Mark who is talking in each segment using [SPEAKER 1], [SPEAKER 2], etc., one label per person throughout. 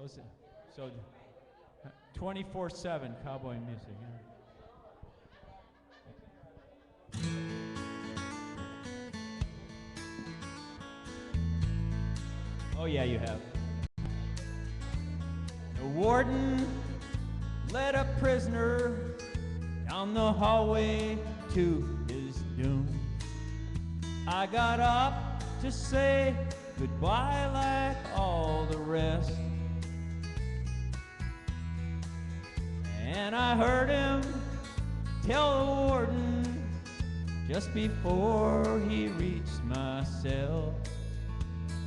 [SPEAKER 1] Listen, so 24/7 cowboy music. Yeah. Oh yeah, you have. The warden led a prisoner down the hallway to his doom. I got up to say goodbye like all the rest, and I heard him tell the warden just before he reached my cell,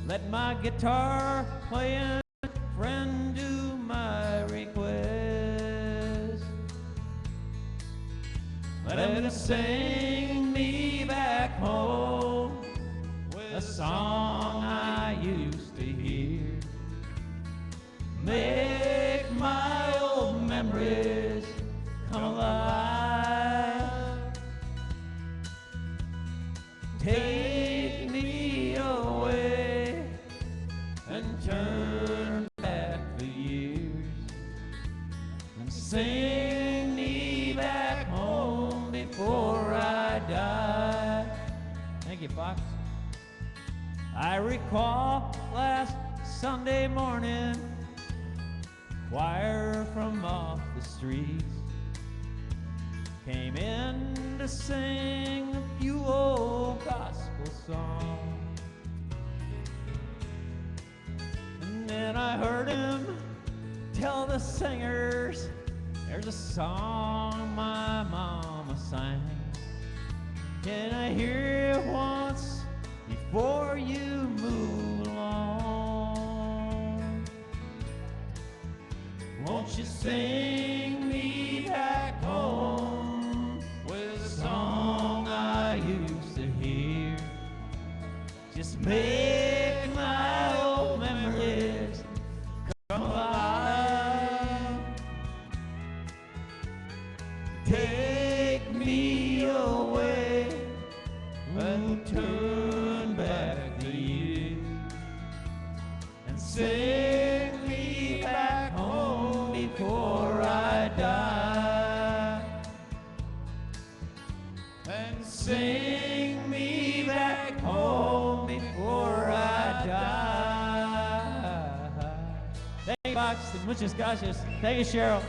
[SPEAKER 1] let my guitar playing friend do my request. Let him sing me back home with a song I used to hear. Make my old memories come alive. Take me away and turn back the years and sing me back home before I die. Thank you, Fox. I recall last Sunday morning, choir from off the streets came in to sing a few old gospel songs. And then I heard him tell the singers, there's a song my mama sang. Can I hear it once before you move along? Won't you sing me back home with a song I used to hear? Just make my old memories come alive. Take me away and turn back the years and sing me back home before I die. And sing me back home before I die. Thank you, Fox. Muchas gracias. Thank you, Cheryl.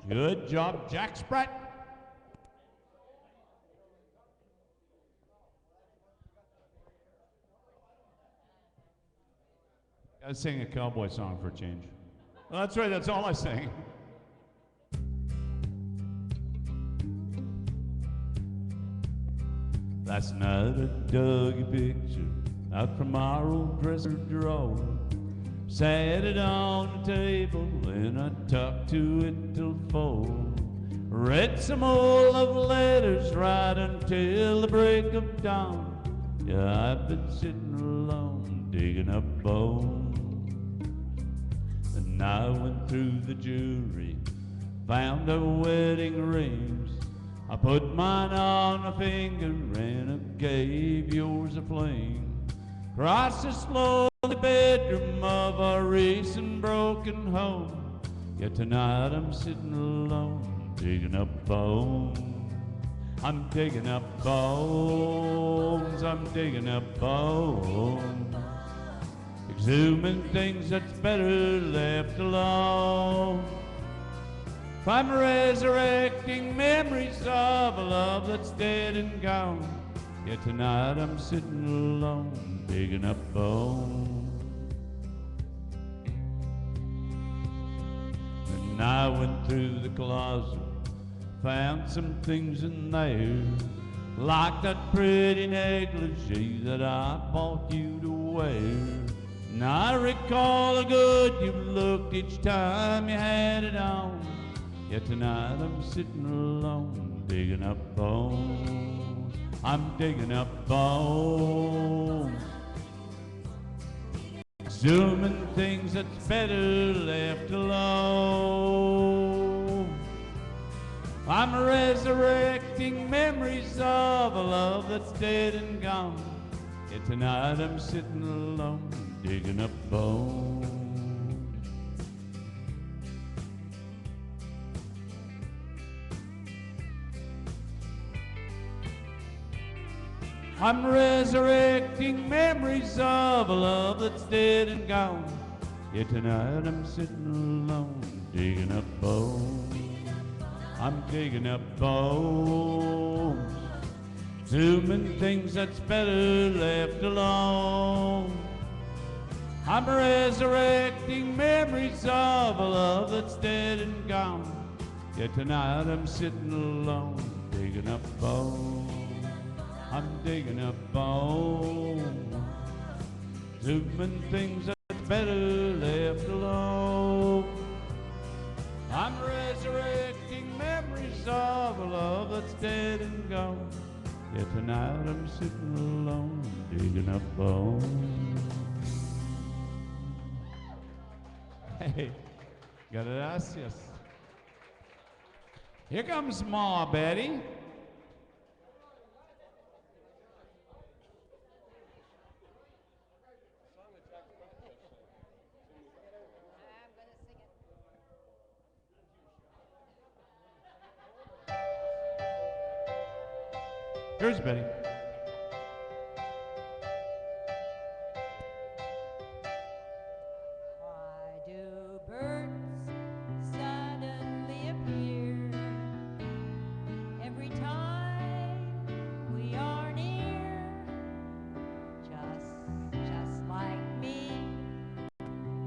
[SPEAKER 2] Good job, Jack Spratt. I sing a cowboy song for a change. Well, that's right, that's all I sing. Last night I dug a picture out from our old dresser drawer, sat it on the table and I talked to it till 4. Read some old love letters right until the break of dawn. Yeah, I've been sitting alone digging up bones. And I went through the jewelry, found her wedding rings. I put mine on a finger and I gave yours a fling. Across the lonely bedroom of our recent broken home. Yet tonight I'm sitting alone, digging up bones. I'm digging up bones, I'm digging up bones. Exhuming things that's better left alone. I'm resurrecting memories of a love that's dead and gone. Yet tonight I'm sitting alone, digging up bones. And I went through the closet, found some things in there, like that pretty negligee that I bought you to wear. And I recall how good you looked each time you had it on. Yet tonight I'm sitting alone, digging up bones. I'm digging up bones. Exhuming things that's better left alone. I'm resurrecting memories of a love that's dead and gone. Yeah, tonight I'm sitting alone, digging up bones. I'm resurrecting memories of a love that's dead and gone. Yeah, tonight I'm sitting alone, digging up bones. I'm digging up bones. Too many things that's better left alone. I'm resurrecting memories of a love that's dead and gone. Yeah, tonight I'm sitting alone, digging up bones. I'm digging up bones. Too many things that's better left alone. I'm resurrecting memories of a love that's dead and gone. Yeah, tonight I'm sitting alone, digging up bones. Hey, gracias. Here comes Ma Betty. Here's Betty.
[SPEAKER 3] Why do birds suddenly appear every time we are near? Just like me,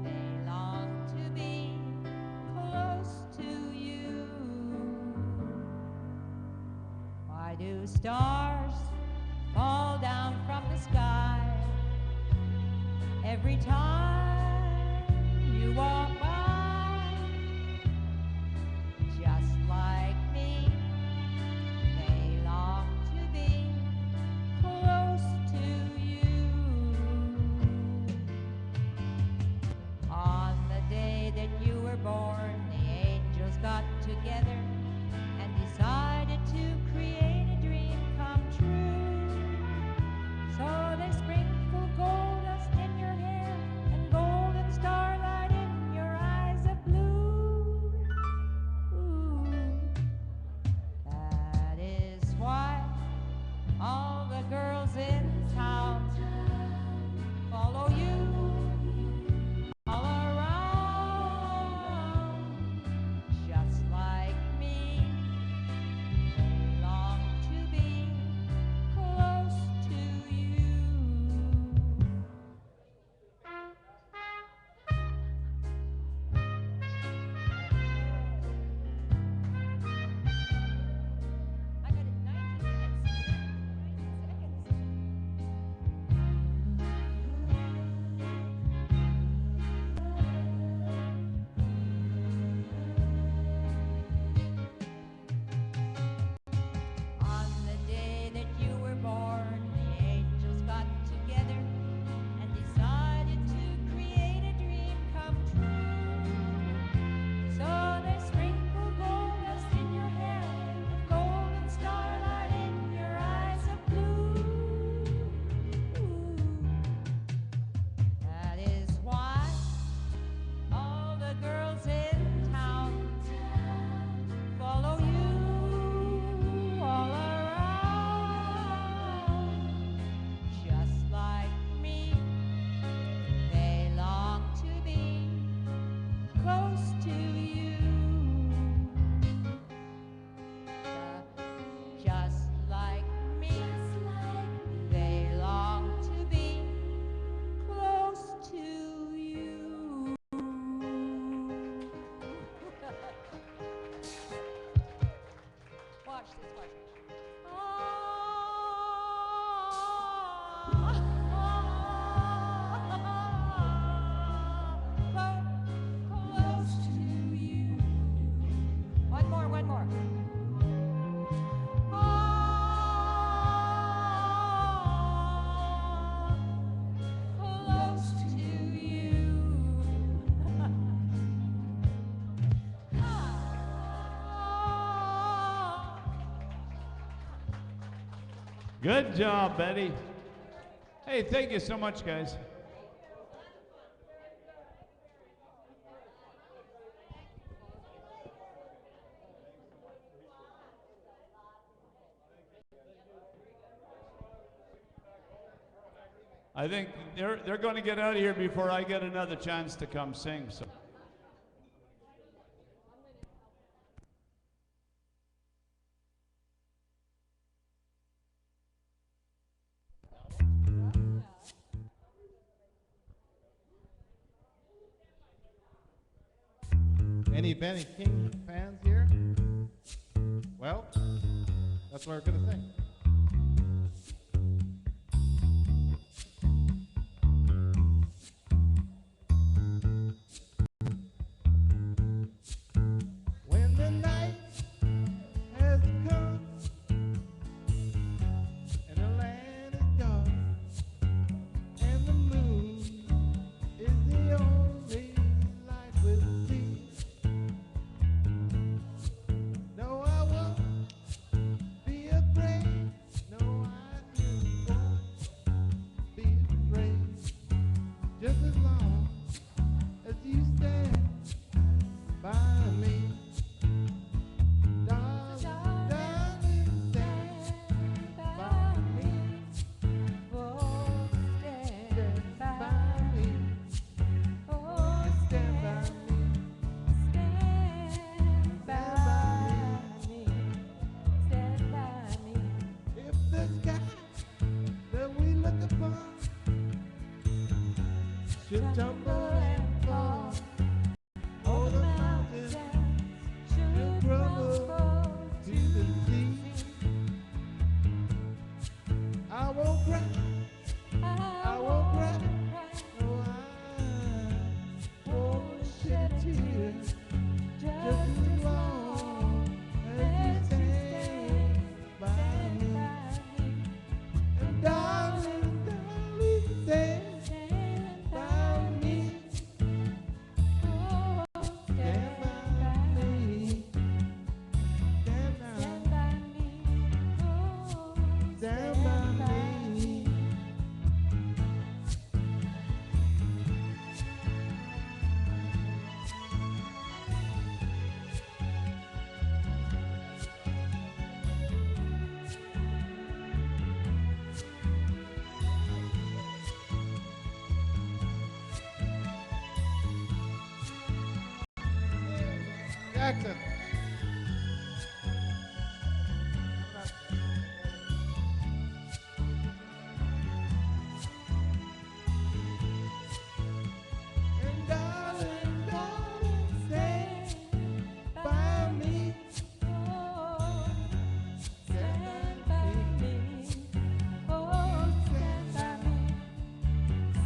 [SPEAKER 3] they long to be close to you. Why do stars fall down from the sky every time you walk by? Just like me, they long to be close to you. On the day that you were born, the angels got together and decided to create a dream come true. So they sprinkled gold dust in your hair and golden starlight in your eyes of blue. That is why all the girls in town follow you all around. Just like me, they long to be close to you. I got it 19 minutes, 19 seconds. On the day that you were born, the angels got together and decided to create a dream come true. So they sprinkled gold dust in your hair and golden starlight in your eyes of blue. That is why all the girls in town follow you all around. Just like me, they long to be close to you. Just like me, they long to be close to you. Watch this, watch this. Close to you. One more, one more. Close to you.
[SPEAKER 2] Good job, Betty. Hey, thank you so much, guys. I think they're going to get out of here before I get another chance to come sing. So.
[SPEAKER 4] Any Benny King fans here? Well, that's what we're going to sing. When the night has come and the land is dark and the moon is the only light we'll see. No, I won't be afraid. No, I won't be afraid. Just as long as you stand by me. Darling, darling, stand by me.
[SPEAKER 3] Oh, stand
[SPEAKER 4] By
[SPEAKER 3] by
[SPEAKER 4] me.
[SPEAKER 3] Oh,
[SPEAKER 4] Stand by me.
[SPEAKER 3] stand by me. Stand by me.
[SPEAKER 4] If the sky that we look upon should tumble and fall, all the mountains should crumble to the sea, I won't cry, I won't cry, no, I won't shed a tear, just as long as you stand by me. And darling, darling, stand by me. Stand by me. Stand by me. Stand by me. Jackson. And darling, darling, stand by me.
[SPEAKER 3] Stand by me. Oh, stand by me.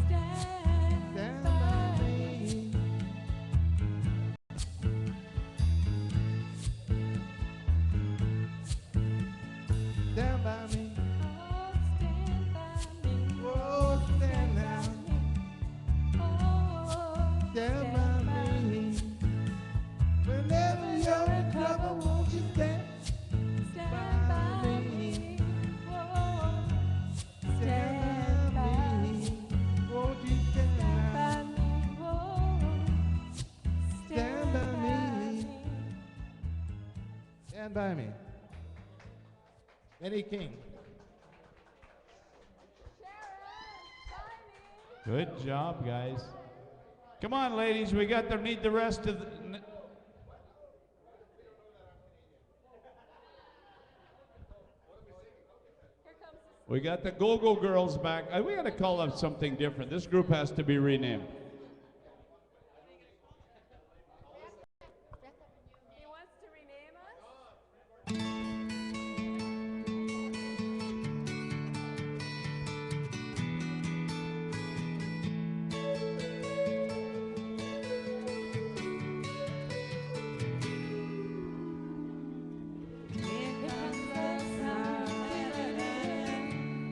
[SPEAKER 3] Stand
[SPEAKER 4] Stand
[SPEAKER 3] by
[SPEAKER 4] by
[SPEAKER 3] me.
[SPEAKER 4] me. Stand by me.
[SPEAKER 3] Oh, stand by me.
[SPEAKER 4] Oh, stand now.
[SPEAKER 3] Oh,
[SPEAKER 4] Stand by me. Whenever you're in trouble, won't you stand
[SPEAKER 3] stand by me. Oh,
[SPEAKER 4] stand by me? Won't you stand
[SPEAKER 3] stand
[SPEAKER 4] now?
[SPEAKER 3] by me. Oh,
[SPEAKER 4] Stand by me. Stand by me. Benny King.
[SPEAKER 2] Good job, guys. Come on, ladies. We got to need the rest of the. We got the Go-Go Girls back. We got to call them something different. This group has to be renamed.
[SPEAKER 3] He wants to rename us? Here comes the sun.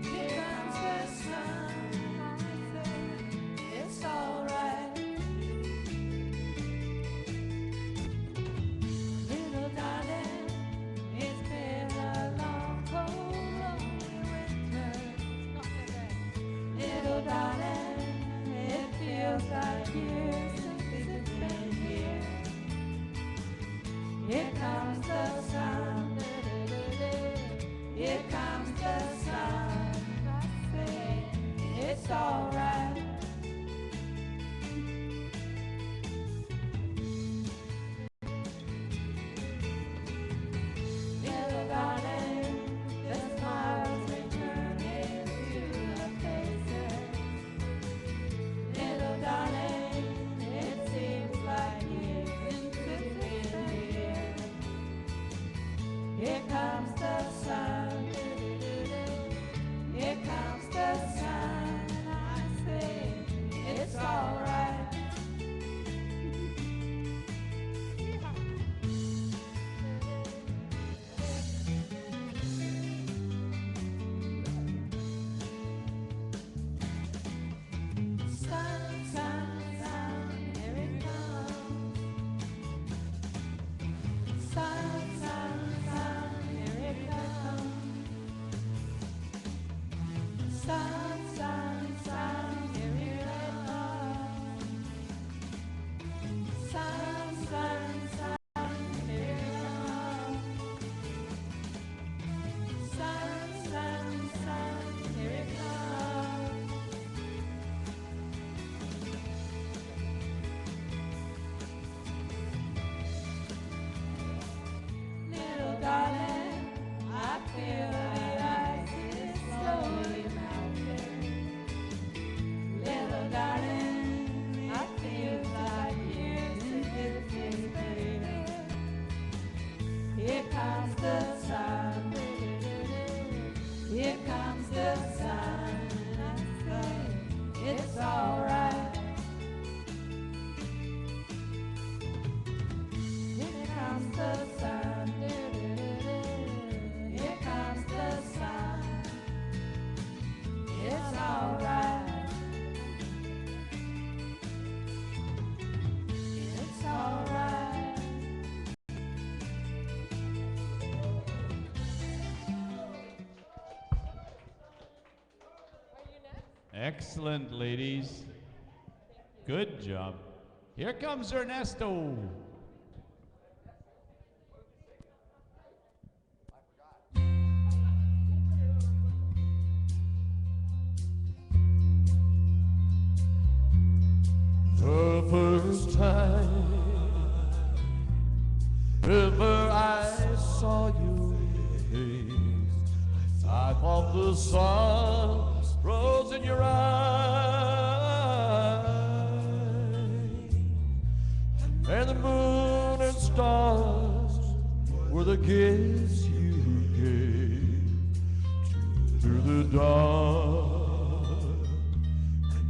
[SPEAKER 3] Here comes the sun. I say it's all right. the sun. Here comes the sun. I say it's alright. Little darling, the smiles returning to the faces. Little darling, it seems like years since we've been here. Here comes the sun. Here comes the sun. And I say it's alright. Sun, sun, sun, here it comes. Sun, sun, sun, here it comes. Sun, sun, sun, here it comes. Sun, sun, sun, here it comes. Sun, sun, sun, here it comes. Little darling, I feel the ice is slowly melting. Little darling, I feel like years since it's been. Here comes the sun. Here comes the sun. And I say it's alright. Here comes the sun. Here comes the sun. It's alright. It's alright.
[SPEAKER 2] Excellent, ladies. Good job. Here comes Ernesto.
[SPEAKER 5] The first time ever I saw your face, I thought the sun rose in your eyes, and the moon and stars were the gifts you gave to the dark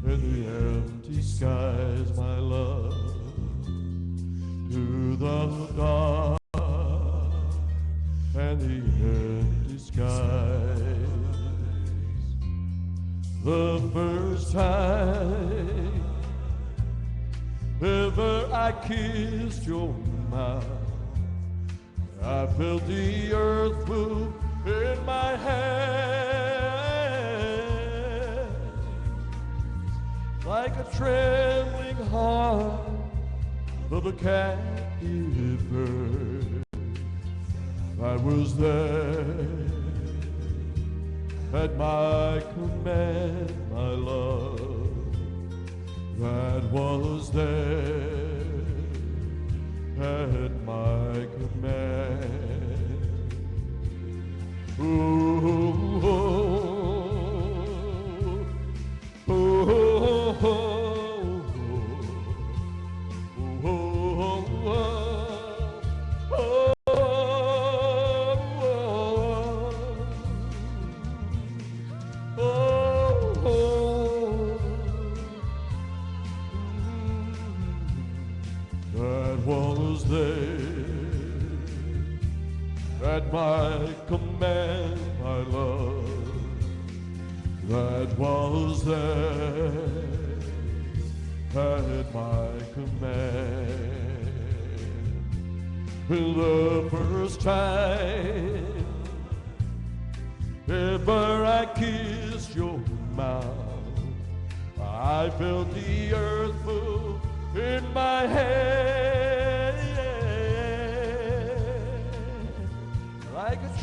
[SPEAKER 5] and the empty skies, my love, to the dark and the empty skies. The first time ever I kissed your mouth, I felt the earth move in my hand, like a trembling heart of a captive bird. I was there at my command, my love, that was there at my command. Ooh, oh, oh, oh, oh, was there at my command, my love, that was there at my command. The first time ever I kissed your mouth, I felt the earth move in my hand,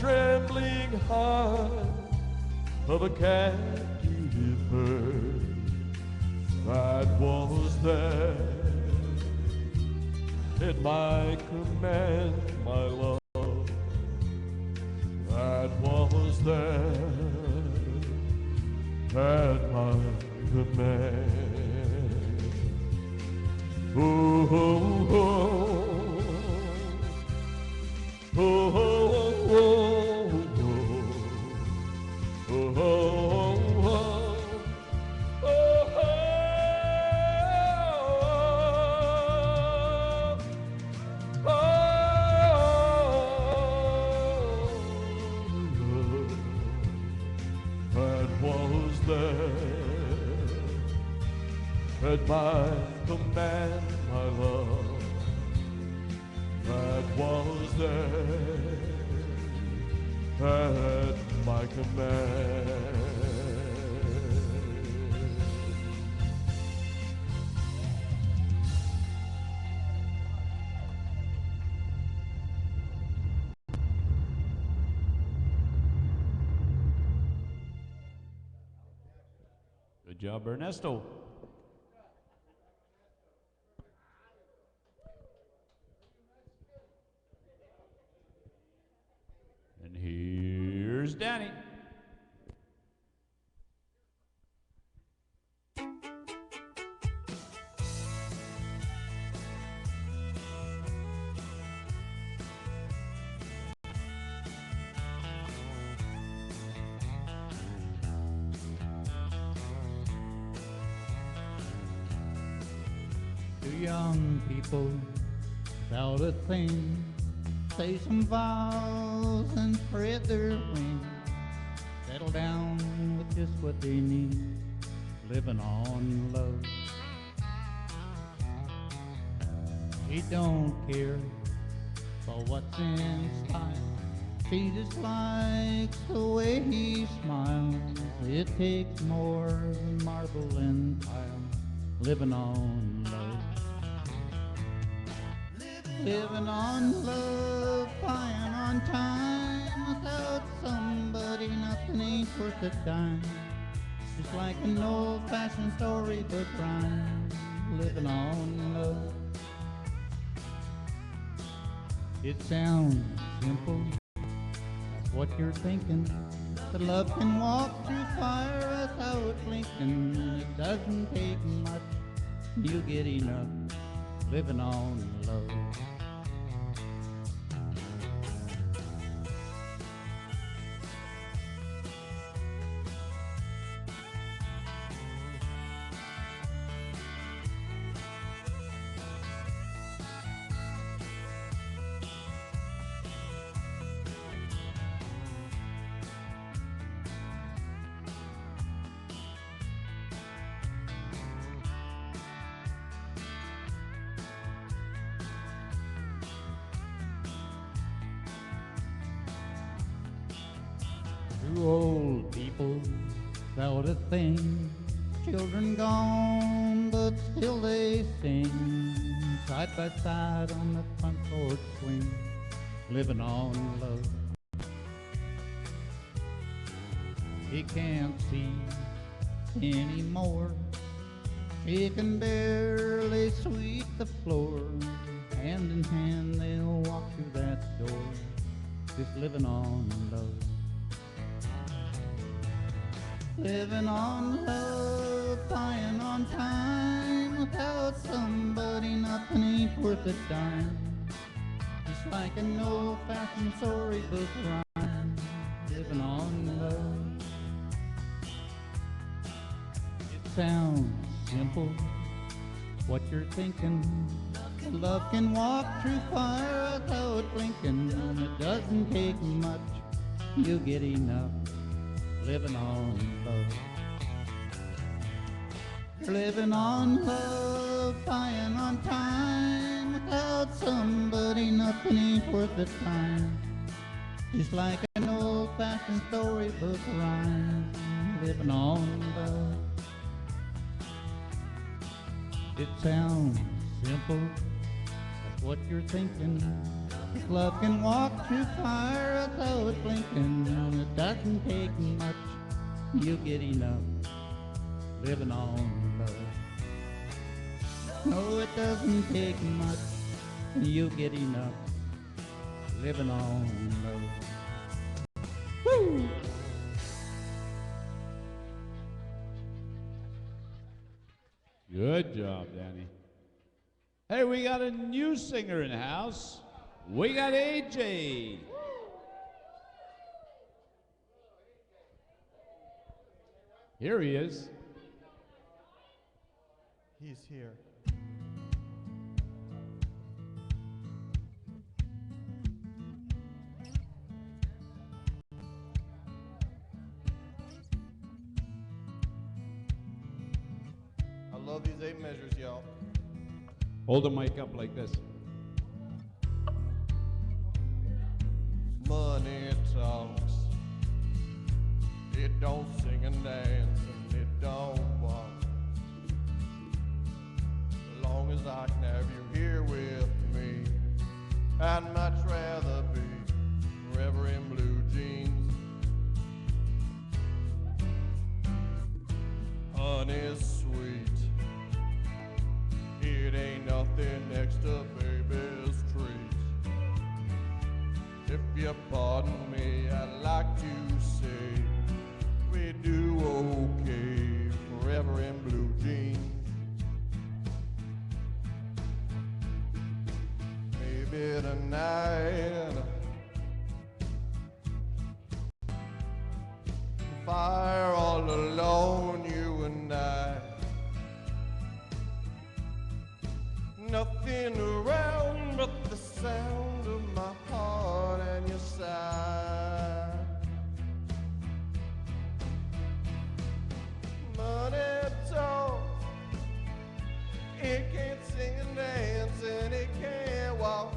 [SPEAKER 5] trembling heart of a captive bird that was there at my command, my love, that was there at my command. Oh, oh, oh. Oh, oh, oh, oh, oh, that was there at my command, my love, that was there at my command.
[SPEAKER 2] Good job, Ernesto. And here's Danny.
[SPEAKER 6] Two young people without a thing say some vows and spread their wings, settle down with just what they need, living on love. He don't care for what's in style, she just likes the way he smiles. It takes more than marble and tile, living on love. Living on love, flying on time. Without somebody, nothing ain't worth a dime. Just like an old-fashioned storybook rhyme. Living on love. It sounds simple, that's what you're thinking. That love can walk through fire without blinking. It doesn't take much, you get enough. Living on love. Two old people without a thing, children gone, but still they sing, side by side on the front porch swing, living on love. He can't see anymore, he can barely sweep the floor. Hand in hand they'll walk through that door, just living on love. Living on love, flying on time. Without somebody, nothing ain't worth a dime. Just like an old-fashioned storybook rhyme. Living on love. It sounds simple, what you're thinking. Love can walk through fire without blinking. It doesn't take much, you get enough. Living on love. Living on love, flying on time. Without somebody, nothing ain't worth the time. Just like an old-fashioned storybook rhyme. Living on love. It sounds simple, that's what you're thinking. This love can walk through fire without it blinking. It doesn't take much. You get enough living on love. No, it doesn't take much. You get enough living on love. Woo!
[SPEAKER 2] Good job, Danny. Hey, we got a new singer in the house. We got AJ. Here he is.
[SPEAKER 4] He's here. I love these 8 measures, y'all.
[SPEAKER 2] Hold the mic up like this.
[SPEAKER 4] Money talks. It don't sing and dance, and it don't walk. As long as I can have you here with me, I'd much rather be forever in blue jeans. Honey's sweet. It ain't nothing next to baby's treat. If you pardon me, I'd like to say we do okay forever in blue jeans. Maybe tonight fire all alone, you and I. Nothing around but the sound of my heart and your sigh. Money talks. It can't sing and dance and it can't walk.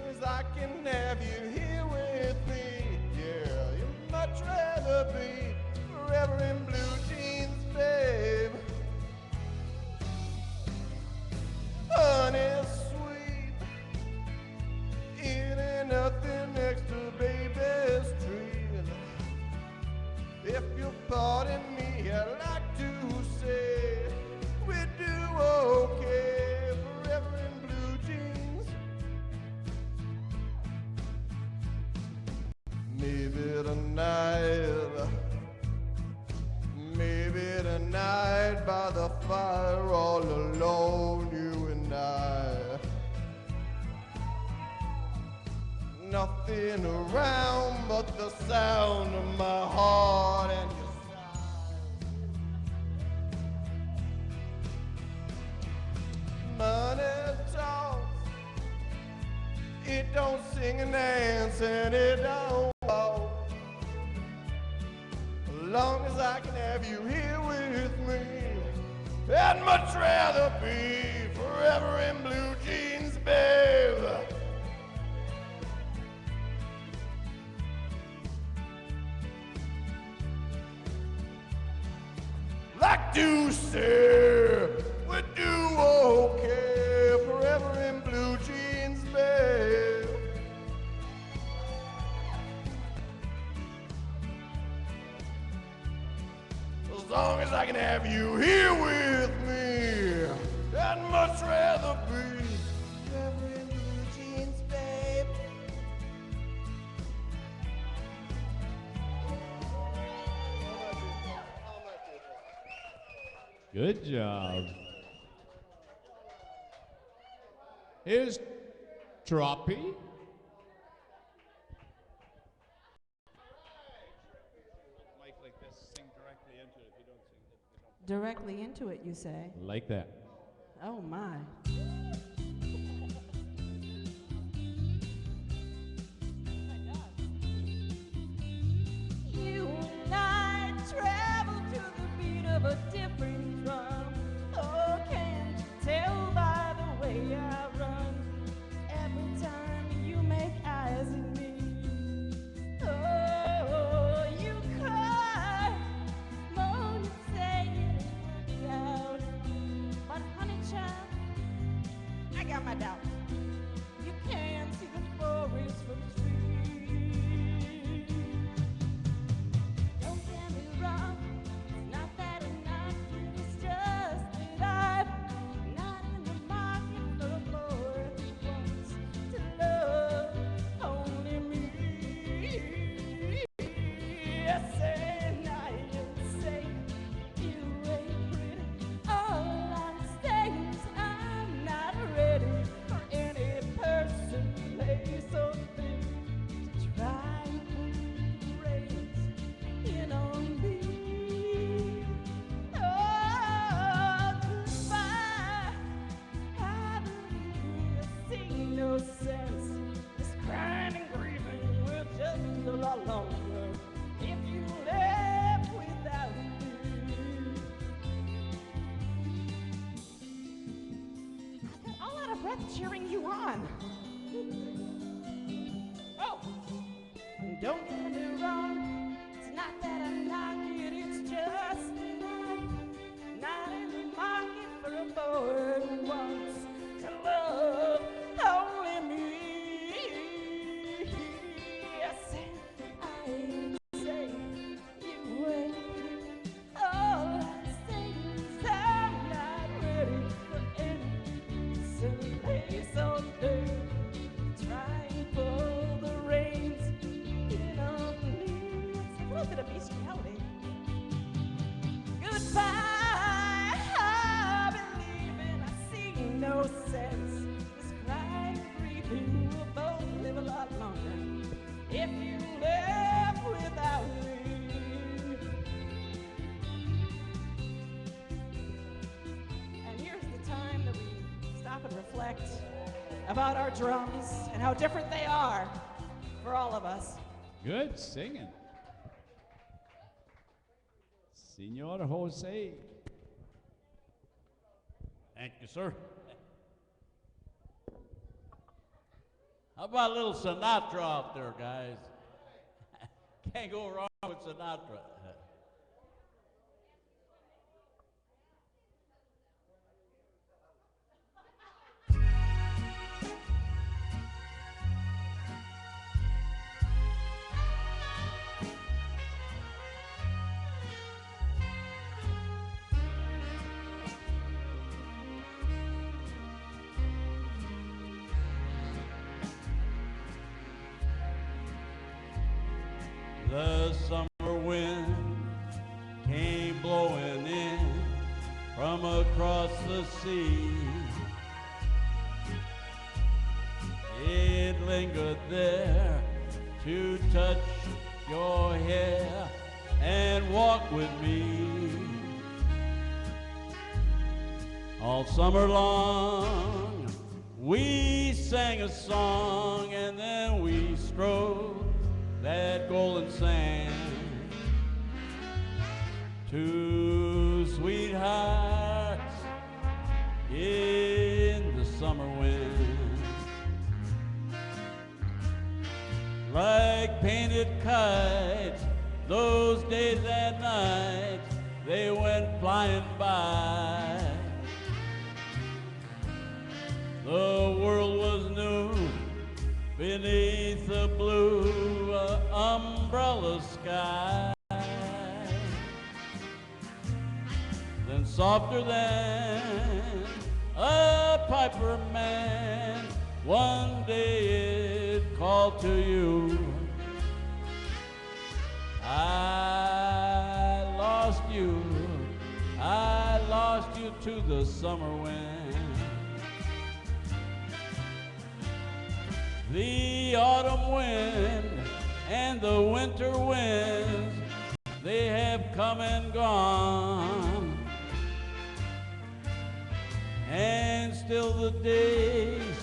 [SPEAKER 4] As I can have you here with me, yeah, you'd much rather be forever in blue jeans, babe. Honey sweet, it ain't nothing next to baby's treat. If you pardon me, I'd like to say we do okay forever in blue jeans. Maybe tonight by the fire all alone, you and I. Nothing around but the sound of my heart and your sigh. Money talks. It don't sing and dance and it don't walk. As long as I can have you here with me, I'd much rather be forever in blue jeans, babe. Like to say, we do okay forever in blue jeans, babe. As long as I can have you here with me, I'd much rather be forever in blue jeans, babe.
[SPEAKER 2] Good job. Here's Troppy. Mic like this, sing directly into it. If you don't sing it,
[SPEAKER 7] Directly into it, you say?
[SPEAKER 2] like that.
[SPEAKER 7] Oh, my. You and I travel to the beat of a different drum. Oh, can't you tell by the way I run? Every time you make eyes at me. Oh, you cry, moan and say it out. But honey child, I got my doubts. breath cheering you on. Oh, and don't get me wrong, it's not that I'm knocking, it's just not in the market for a boy who wants to love only me. Yes, I say you will. All I say is I'm not ready for any silly place all day. Try and pull the reins in on me. It's a little bit of bestiality. Goodbye, I believe in. I see no sense. This crying grieving will both live a lot longer if you left without me. And here's the time that we stop and reflect about our drums and how different they are for all of us.
[SPEAKER 2] Good singing. Senor Jose.
[SPEAKER 5] Thank you, sir. How about a little Sinatra out there, guys? Can't go wrong with Sinatra. The summer wind came blowing in from across the sea. It lingered there to touch your hair and walk with me. All summer long we sang a song and then we strode that golden sand. Two sweethearts in the summer wind, like painted kites, those days and nights they went flying by. The world was new beneath the blue umbrella sky. Then softer than a piper man, one day it called to you. I lost you to the summer wind. The autumn wind and the winter winds, they have come and gone. And still the days,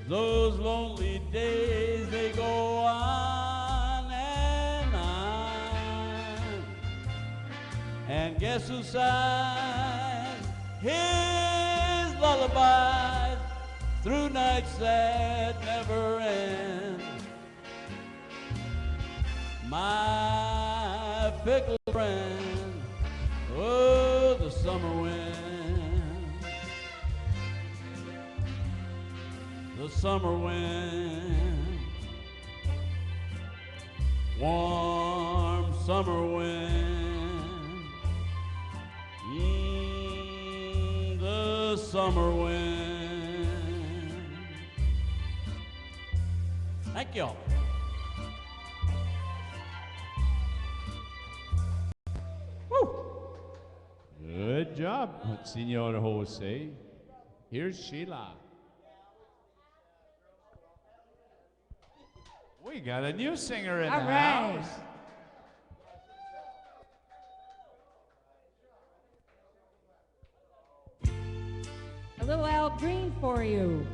[SPEAKER 5] those lonely days, they go on and on. And guess who sighs his lullabies through nights that never end? My fickle friend, oh, the summer wind, the summer wind, warm summer wind, the summer wind. Thank you.
[SPEAKER 2] Good job, Senor Jose. Here's Sheila. We got a new singer in the house.
[SPEAKER 3] A little Al Green for you.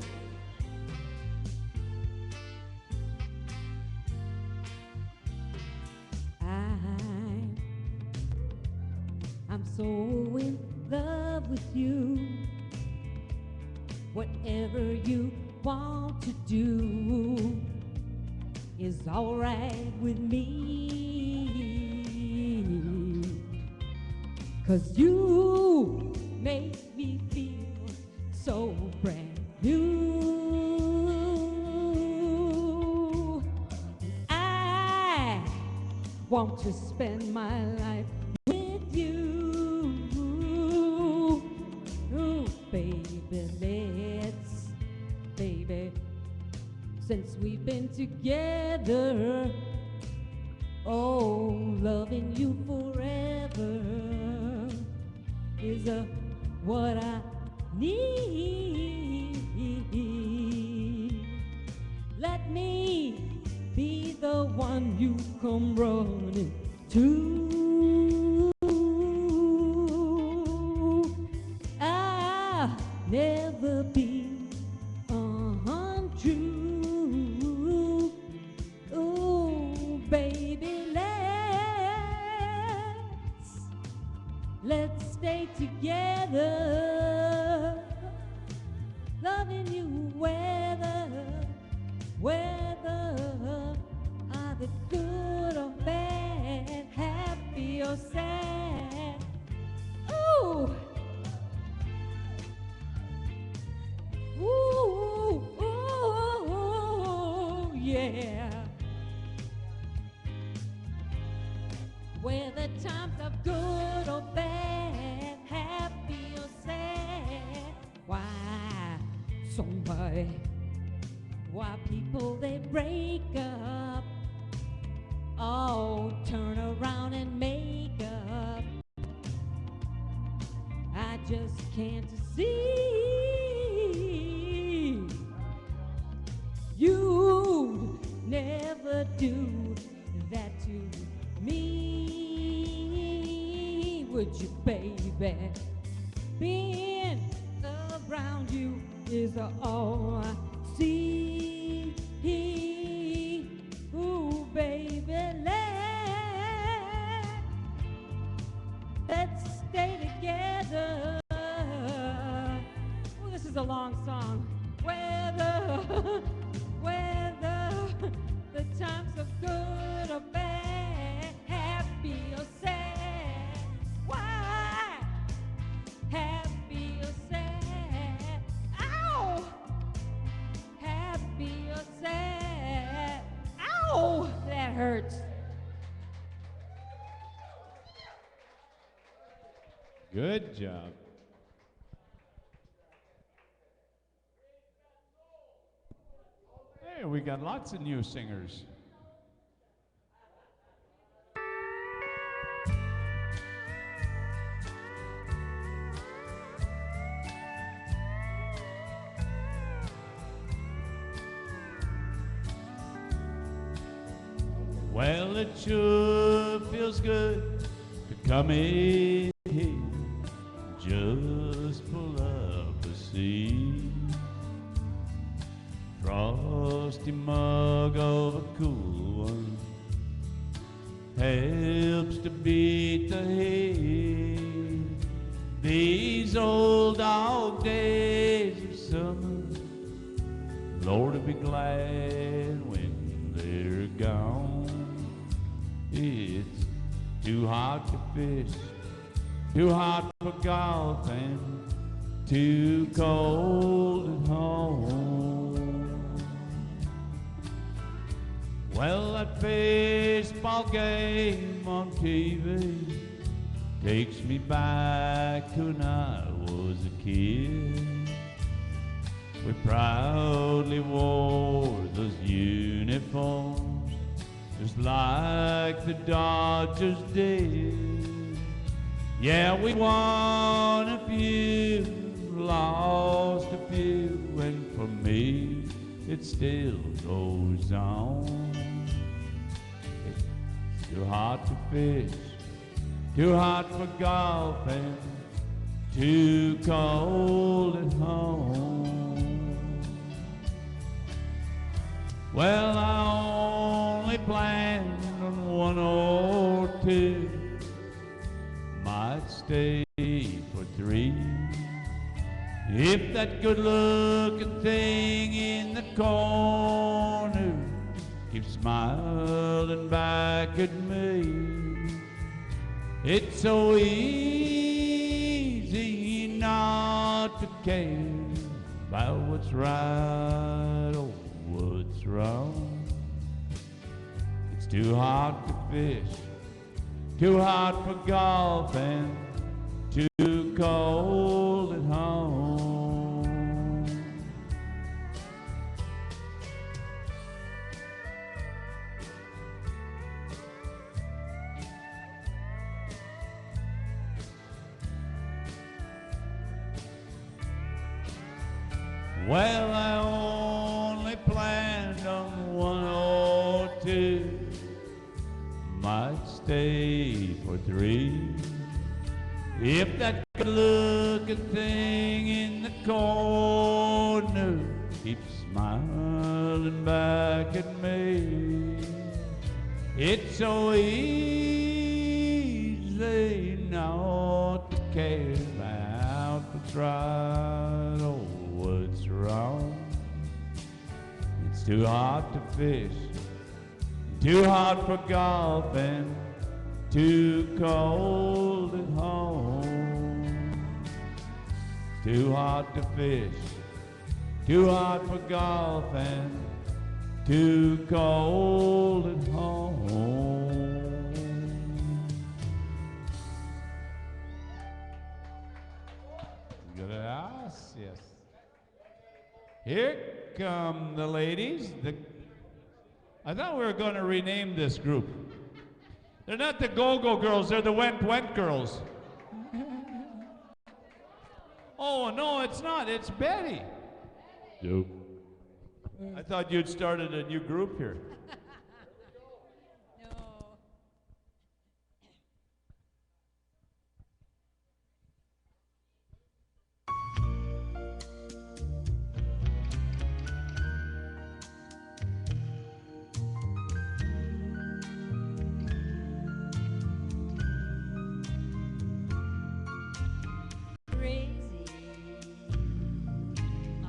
[SPEAKER 3] I'm so in love with you. Whatever you want to do is alright with me. 'Cause you make me feel so brand new. I want to spend my life with you. Ooh, baby, baby, since we've been together, oh, loving you forever is what I need. Let me be the one you come running to. I'll never be untrue. Ooh, baby, let's stay together, loving you whether either good or bad, happy or sad. Ooh, ooh, ooh, yeah. Whether times are good or bad, happy or sad. Why people they break up, oh, turn around and make up. I just can't see. You'd never do that to me, would you, baby? Being around you is all I see. Ooh, baby, let's stay together. Ooh, this is a long song. Whether the times are good or bad, happy or sad. Why? Happy or sad. Ow! Happy or sad. Ow! That hurts.
[SPEAKER 2] Good job. Hey, we got lots of new singers. Well, it sure feels good to come in here, just pull up a seat. Frosty mug of a cool one helps to beat the heat. These old dog days of summer, Lord, I'll be glad when they're gone. It's too hot to fish, too hot for golf, and too cold at home. Well, that baseball game on TV takes me back to when I was a kid. We proudly wore those uniforms just like the Dodgers did. Yeah, we won a few, lost a few, and for me, it still goes on. It's too hot to fish, too hot for golf, and too cold at home. Well, I only planned on one or two, might stay for three. If that good-looking thing in the corner keeps smiling back at me, it's so easy not to care about what's right or what's wrong. It's too hot to fish, too hot for golf, and too cold at home. Well, I only planned on one or two, might stay for three. If that good-looking thing in the corner keeps smiling back at me, it's so easy not to care about what's right or what's wrong. It's too hot to fish, too hot for golf, and too cold at home. Too hot to fish, too hot for golf, and too cold at home. Gracias. Here come the ladies. I thought we were going to rename this group. They're not the Go-Go Girls, they're the Went Girls. Oh, no, it's not. It's Betty. Yo. I thought you'd started a new group here.
[SPEAKER 3] No. Crazy.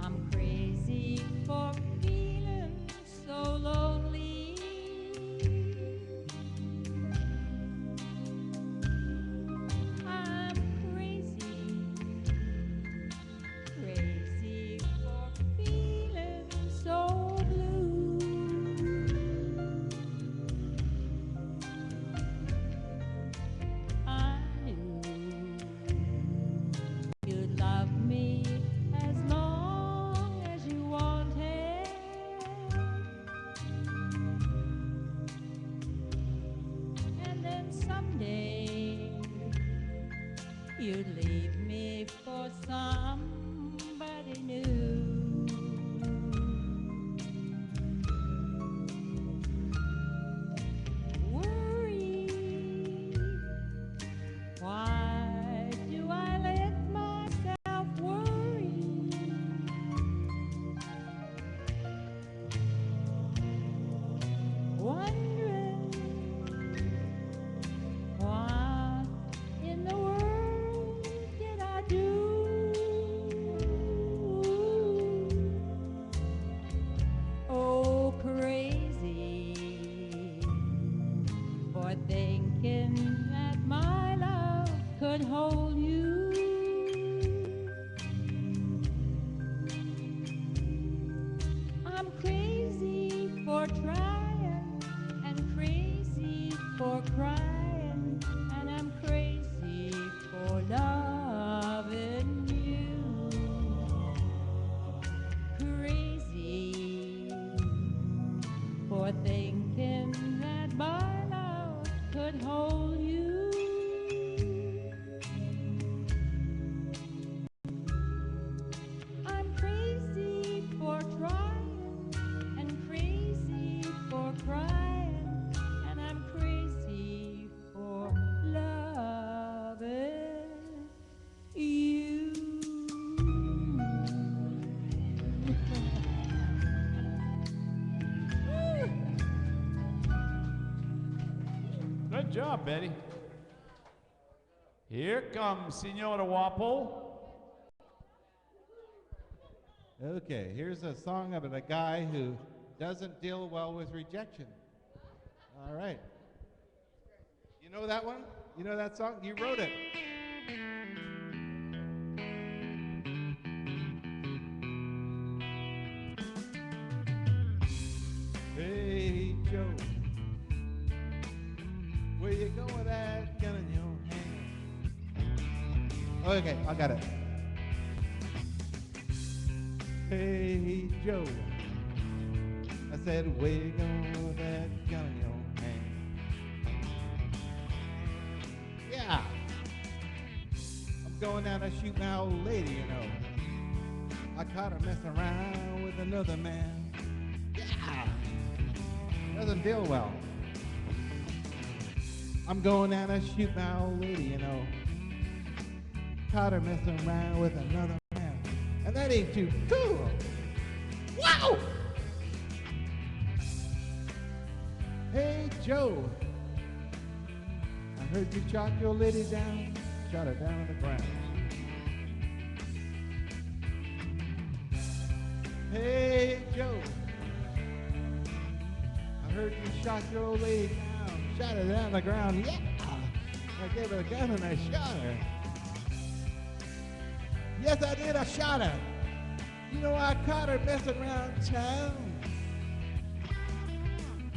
[SPEAKER 3] I'm crazy for feeling so lonely. I'm crazy, crazy for feeling so blue. I knew you'd love me as long as you wanted, and then someday you'd leave me for somebody new. Worry, why do I let myself worry? Wondering what in the world did I do? Oh, crazy for thinking that my love could hold you. I'm crazy for trying and crazy for crying, and I'm crazy for loving you. Crazy for thinking that my love could hold you. I'm crazy for trying and crazy for crying, and I'm crazy for loving you.
[SPEAKER 2] Good job, Betty. Here comes Senora Wapo.
[SPEAKER 8] Okay, here's a song about a guy who doesn't deal well with rejection. All right. You know that one? You know that song? You wrote it. Hey, Joe, where you going with that gun in your hand? Okay, I got it. Hey, Joe, I said, where you going with that gun in your hand? Yeah, I'm going down to shoot my old lady, you know. I caught her messing around with another man. Yeah, doesn't deal well. I'm going down to shoot my old lady, you know. Caught her messing around with another man. And that ain't too cool. Wow! Hey, Joe, I heard you shot your lady down, shot her down on the ground. Hey, Joe, I heard you shot your old lady down, shot her down on the ground. Yeah! I gave her a gun and I shot her. Yes, I did. I shot her. You know, I caught her messing around town.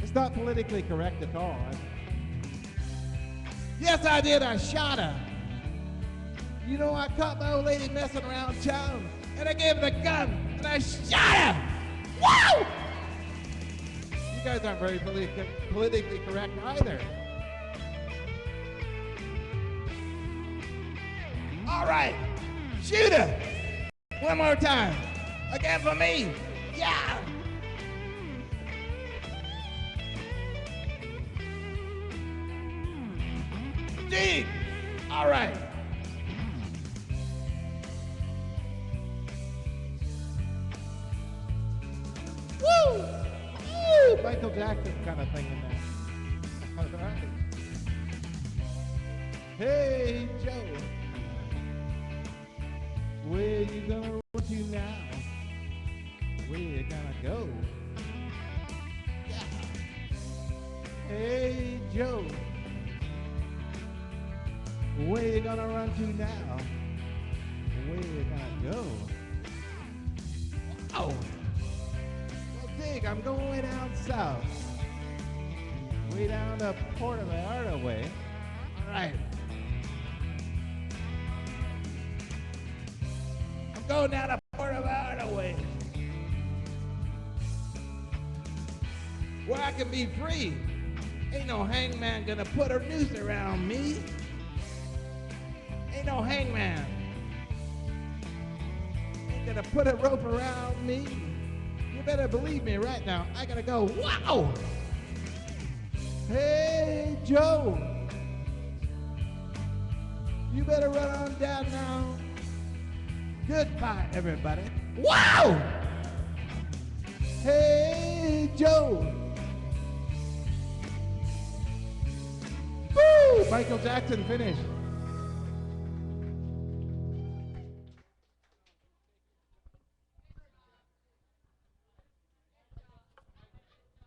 [SPEAKER 8] It's not politically correct at all. Yes, I did. I shot her. You know, I caught my old lady messing around town, and I gave her the gun, and I shot her. Woo! You guys aren't very politically correct either. All right, shoot her. One more time. Again for me. Yeah. Gee. All right. Woo! Woo! Michael Jackson kind of thing in there. All right. Hey, Joe. Where you gonna run to now? Where you gonna go? Yeah. Hey, Joe. Where you gonna run to now? Where you gonna go? Oh. Well, dig, I'm going way down south. Way down to Port of Vallarta way. All right. I'm going down to Port of Vallarta way. Where I can be free. Ain't no hangman gonna put a noose around me. Ain't no hangman. Ain't gonna put a rope around me. You better believe me right now. I gotta go, wow! Hey, Joe. You better run on down now. Goodbye, everybody. Wow! Hey, Joe. Woo! Michael Jackson finished.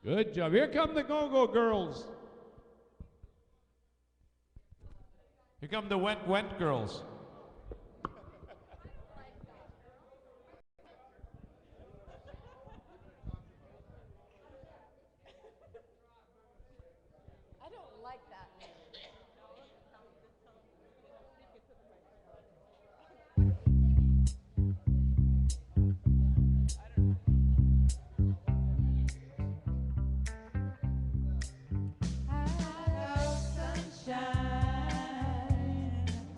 [SPEAKER 2] Good job. Here come the Go-Go Girls. Here come the Went Girls.
[SPEAKER 7] I don't like that name. Hello, sunshine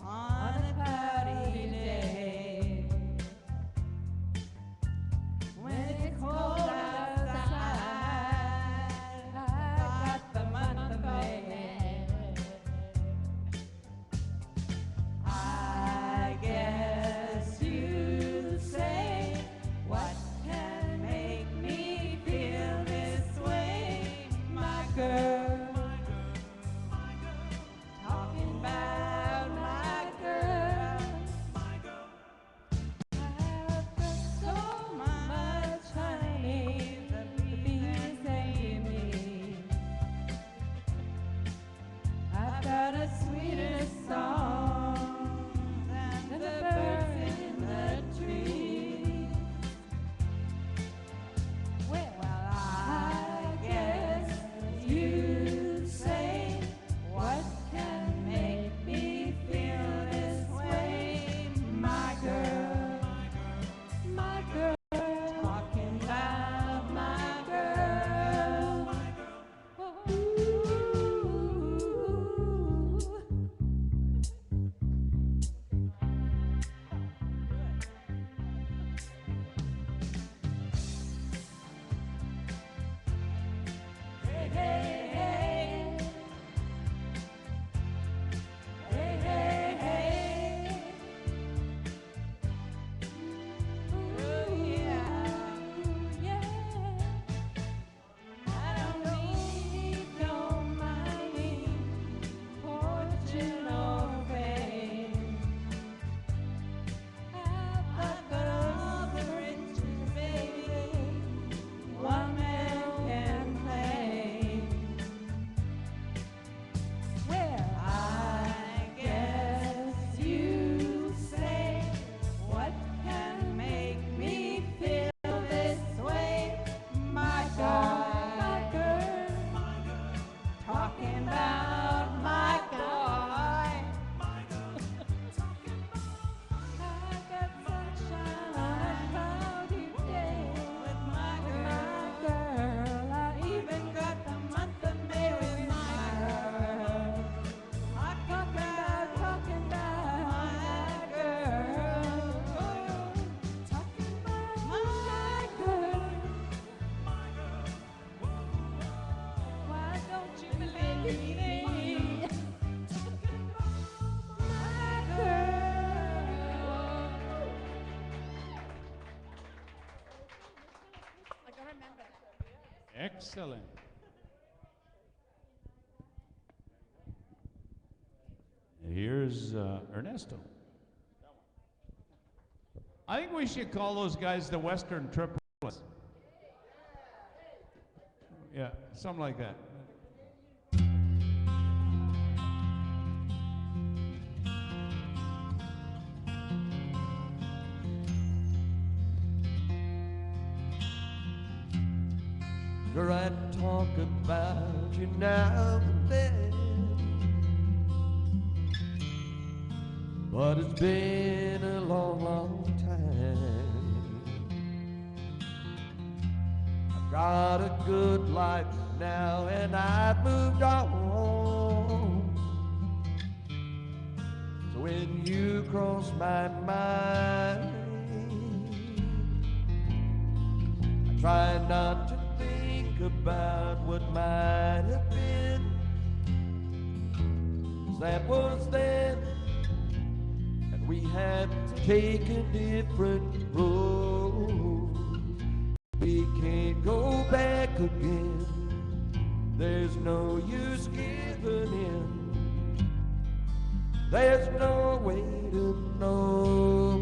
[SPEAKER 7] on a
[SPEAKER 2] Excellent. Here's Ernesto. I think we should call those guys the Western Triplets. Yeah, something like that.
[SPEAKER 5] Sure, I talk about you now and then, but it's been a long, long time. I've got a good life now and I've moved on. So when you cross my mind, I try not to think about what might have been, 'cause that was then, and we had taken different roads. We can't go back again, there's no use giving in, there's no way to know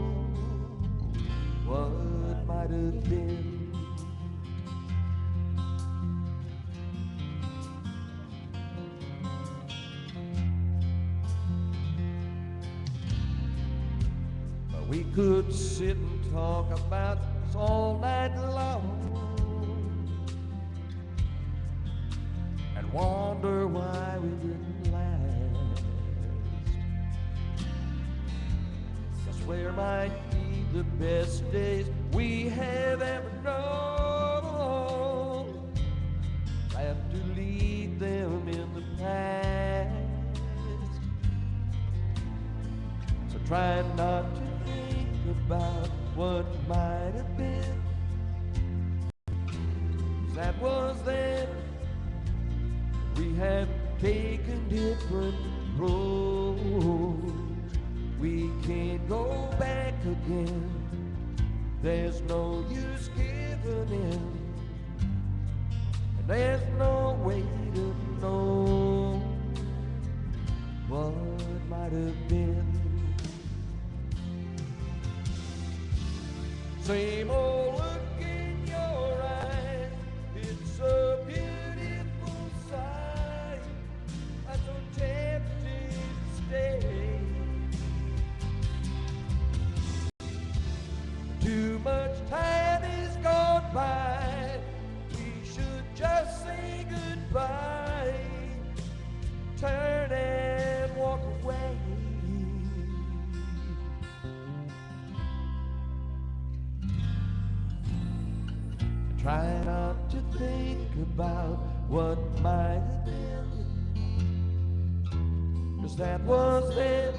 [SPEAKER 5] what might have been. We could sit and talk about this all night long and wonder why we didn't last. I swear might be the best days we have ever known. I have to leave them in the past. So try not to about what might have been, 'cause that was then, we have taken different roads. We can't go back again, there's no use giving in, and there's no way to know what might have been. Same old look in your eyes, it's a beautiful sight. I'm so tempted to stay. Too much time is gone by, we should just say goodbye. Turn and walk away. Try not to think about what might have been, 'cause that was then,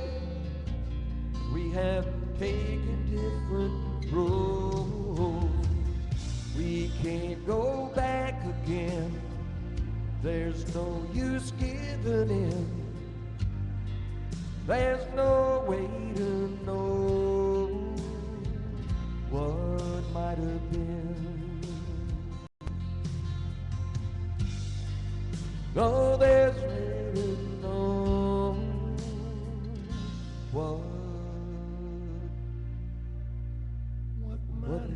[SPEAKER 5] we have taken different roads. We can't go back again, there's no use giving in, there's no way to know what might have been. No, there's really no what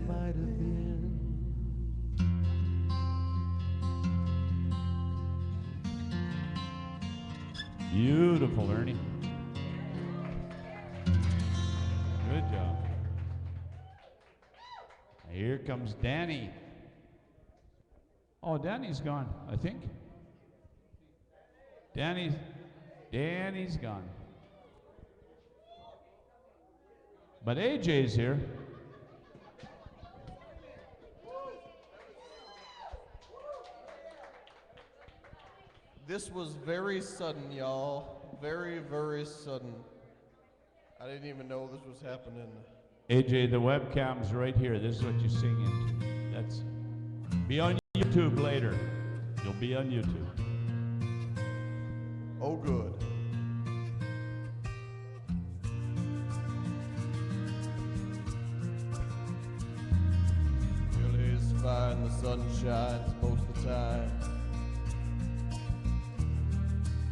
[SPEAKER 5] might have been.
[SPEAKER 2] Beautiful, Ernie. Good job. Here comes Danny. Oh, Danny's gone, I think. Danny's gone. But AJ's here.
[SPEAKER 8] This was very sudden, y'all. Very, very sudden. I didn't even know this was happening.
[SPEAKER 2] AJ, the webcam's right here. This is what you sing into. That's be on YouTube later. You'll be on YouTube.
[SPEAKER 8] Oh, good. Well, his fine
[SPEAKER 4] and the sun shines most of the time.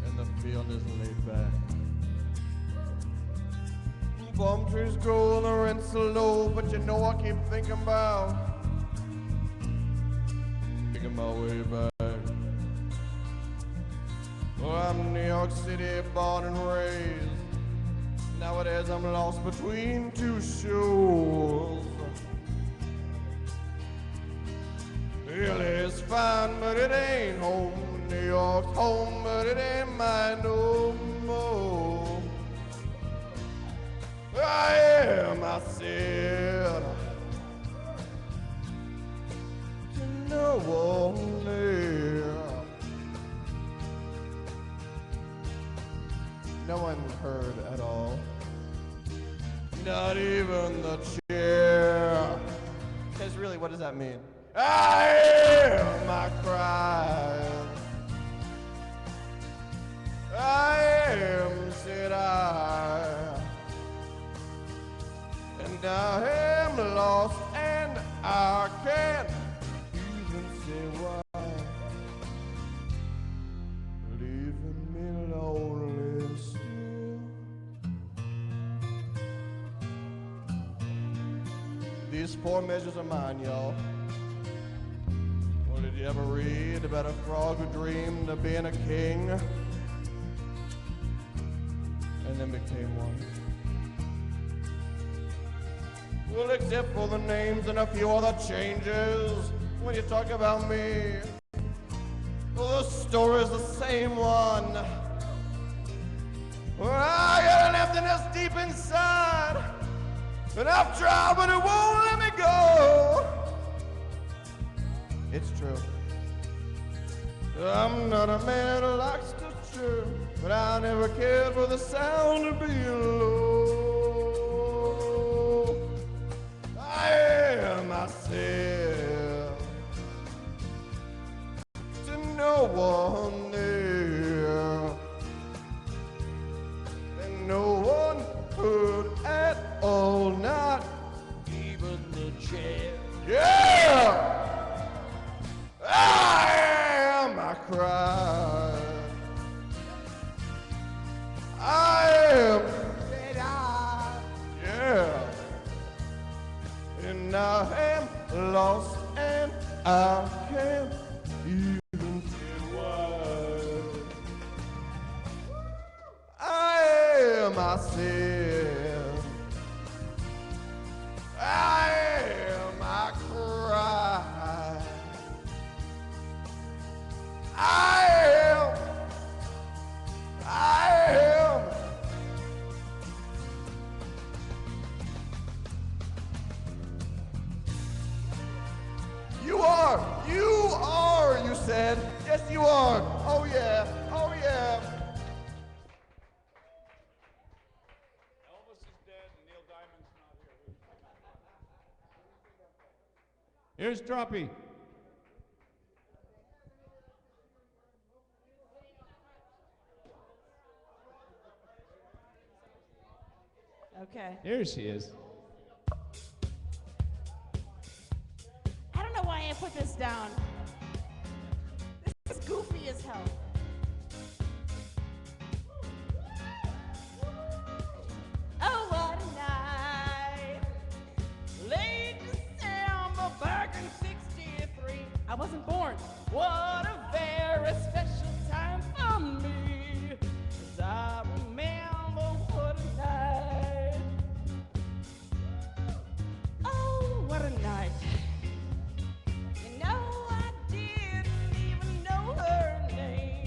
[SPEAKER 4] And the field is laid back. Palm trees grow and the rent's so low, but you know I keep thinking about making my way back. Well, I'm New York City, born and raised. Nowadays I'm lost between two shores. LA's fine, but it ain't home. New York's home, but it ain't mine no more. I am, I said, to no one there. No one heard at all. Not even the chair. Because really, what does that mean? I am, I cried. I am, said I. And I am lost and I can't even say why. Leaving me lonely still. These poor measures are mine, y'all. Well, did you ever read about a frog who dreamed of being a king and then became one? Well, except for the names and a few other changes, when you talk about me, well, the story's the same one. Well, I got an emptiness deep inside, and I've tried, but it won't let me go. It's true. I'm not a man who likes to cheer, but I never cared for the sound of being low. I am myself to no one there, and no one heard at all, not even the chair. Yeah! I am, I cried. I am, said I. Yeah. And I am lost and I can't even say why. I am myself. I am, I cry. I am. You are, you said. Yes, you are. Oh, yeah. Oh, yeah.
[SPEAKER 2] Elvis is dead and Neil Diamond's not here. Here's Droppy.
[SPEAKER 7] Okay.
[SPEAKER 1] Here she is.
[SPEAKER 7] I don't know why I put this down. This is goofy as hell. Oh, what a night. Late December back in 63. I wasn't born. What a very special time for me. 'Cause I remember what a night. Oh, what a night. You know, I didn't even know her name.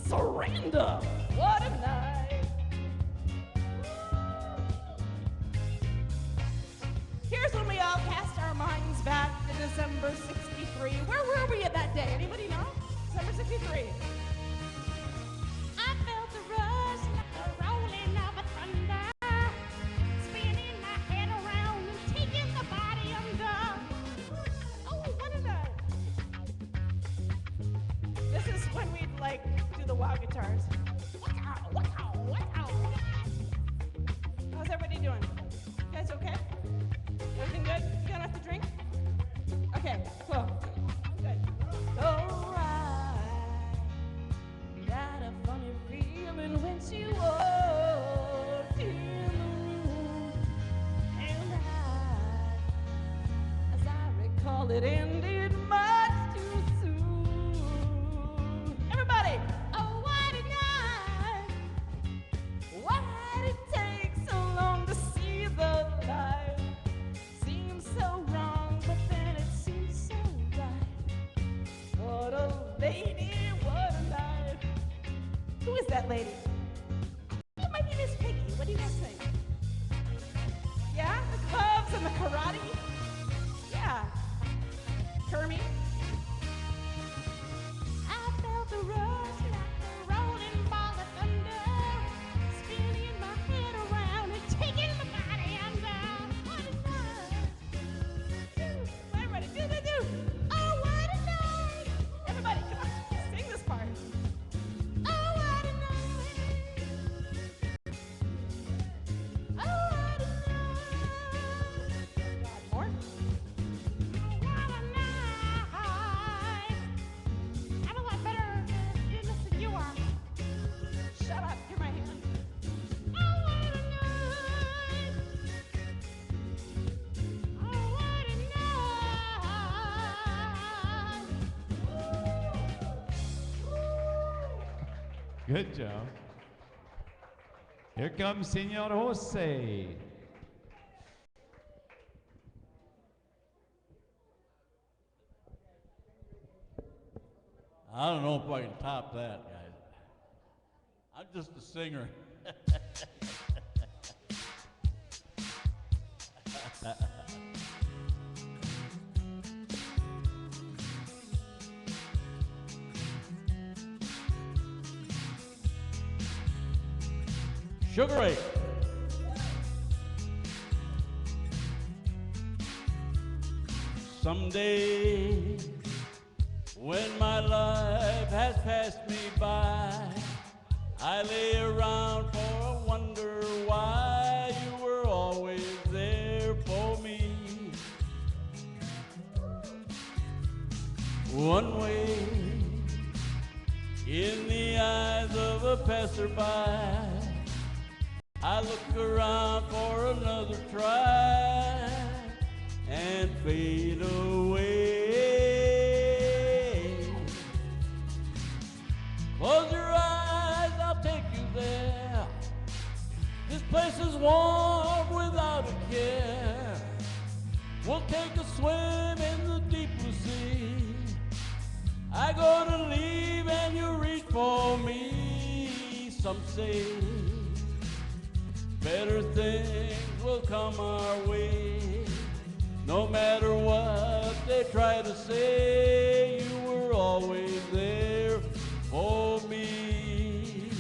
[SPEAKER 7] surrender. What a night. Here's when we all cast our minds back to December 63. Where were we at that day? Anybody know? December 63.
[SPEAKER 3] I felt the rush like the rolling of a thunder, spinning my head around and taking the body under.
[SPEAKER 7] Oh, what is that? This is when we'd like do the wow guitars. Wow, wow, wow. How's everybody doing? You guys okay? Everything good? You got enough to drink? Okay, cool. Good. Alright. Got a funny feeling when she walked in the room. And as I recall, it ended much too soon. Everybody! Oh, what a night! Why did it take so long to see the light? Seems so wrong, but then it seems so right. What a lady, what a night. Who is that lady? It might be Miss Piggy. What do you guys think? Yeah? The gloves and the karate? Yeah. Kermie?
[SPEAKER 3] I felt the rush like the rolling ball of thunder, spinning my head around and taking my body under. What a night.
[SPEAKER 7] Everybody, do. Oh, what a night. Everybody, come on, sing this part.
[SPEAKER 3] Oh, what a night. Oh, what a night.
[SPEAKER 7] God, more?
[SPEAKER 3] Oh, what a night. I'm a lot better at doing this than you are.
[SPEAKER 7] Shut up, give my hand.
[SPEAKER 3] Oh, what a night. Oh, what a night.
[SPEAKER 2] Good job. Here comes Senor Jose.
[SPEAKER 5] I don't know if I can top that, guys. I'm just a singer. Sugar Ray. Someday, when my life has passed me by, I lay around for a wonder why you were always there for me. One way in the eyes of a passerby, I look around for another try and fade away. Close your eyes, I'll take you there. This place is warm without a care. We'll take a swim in the deep blue sea. I go to leave and you reach for me. Some say better things will come our way. No matter what they try to say, you were always there for me.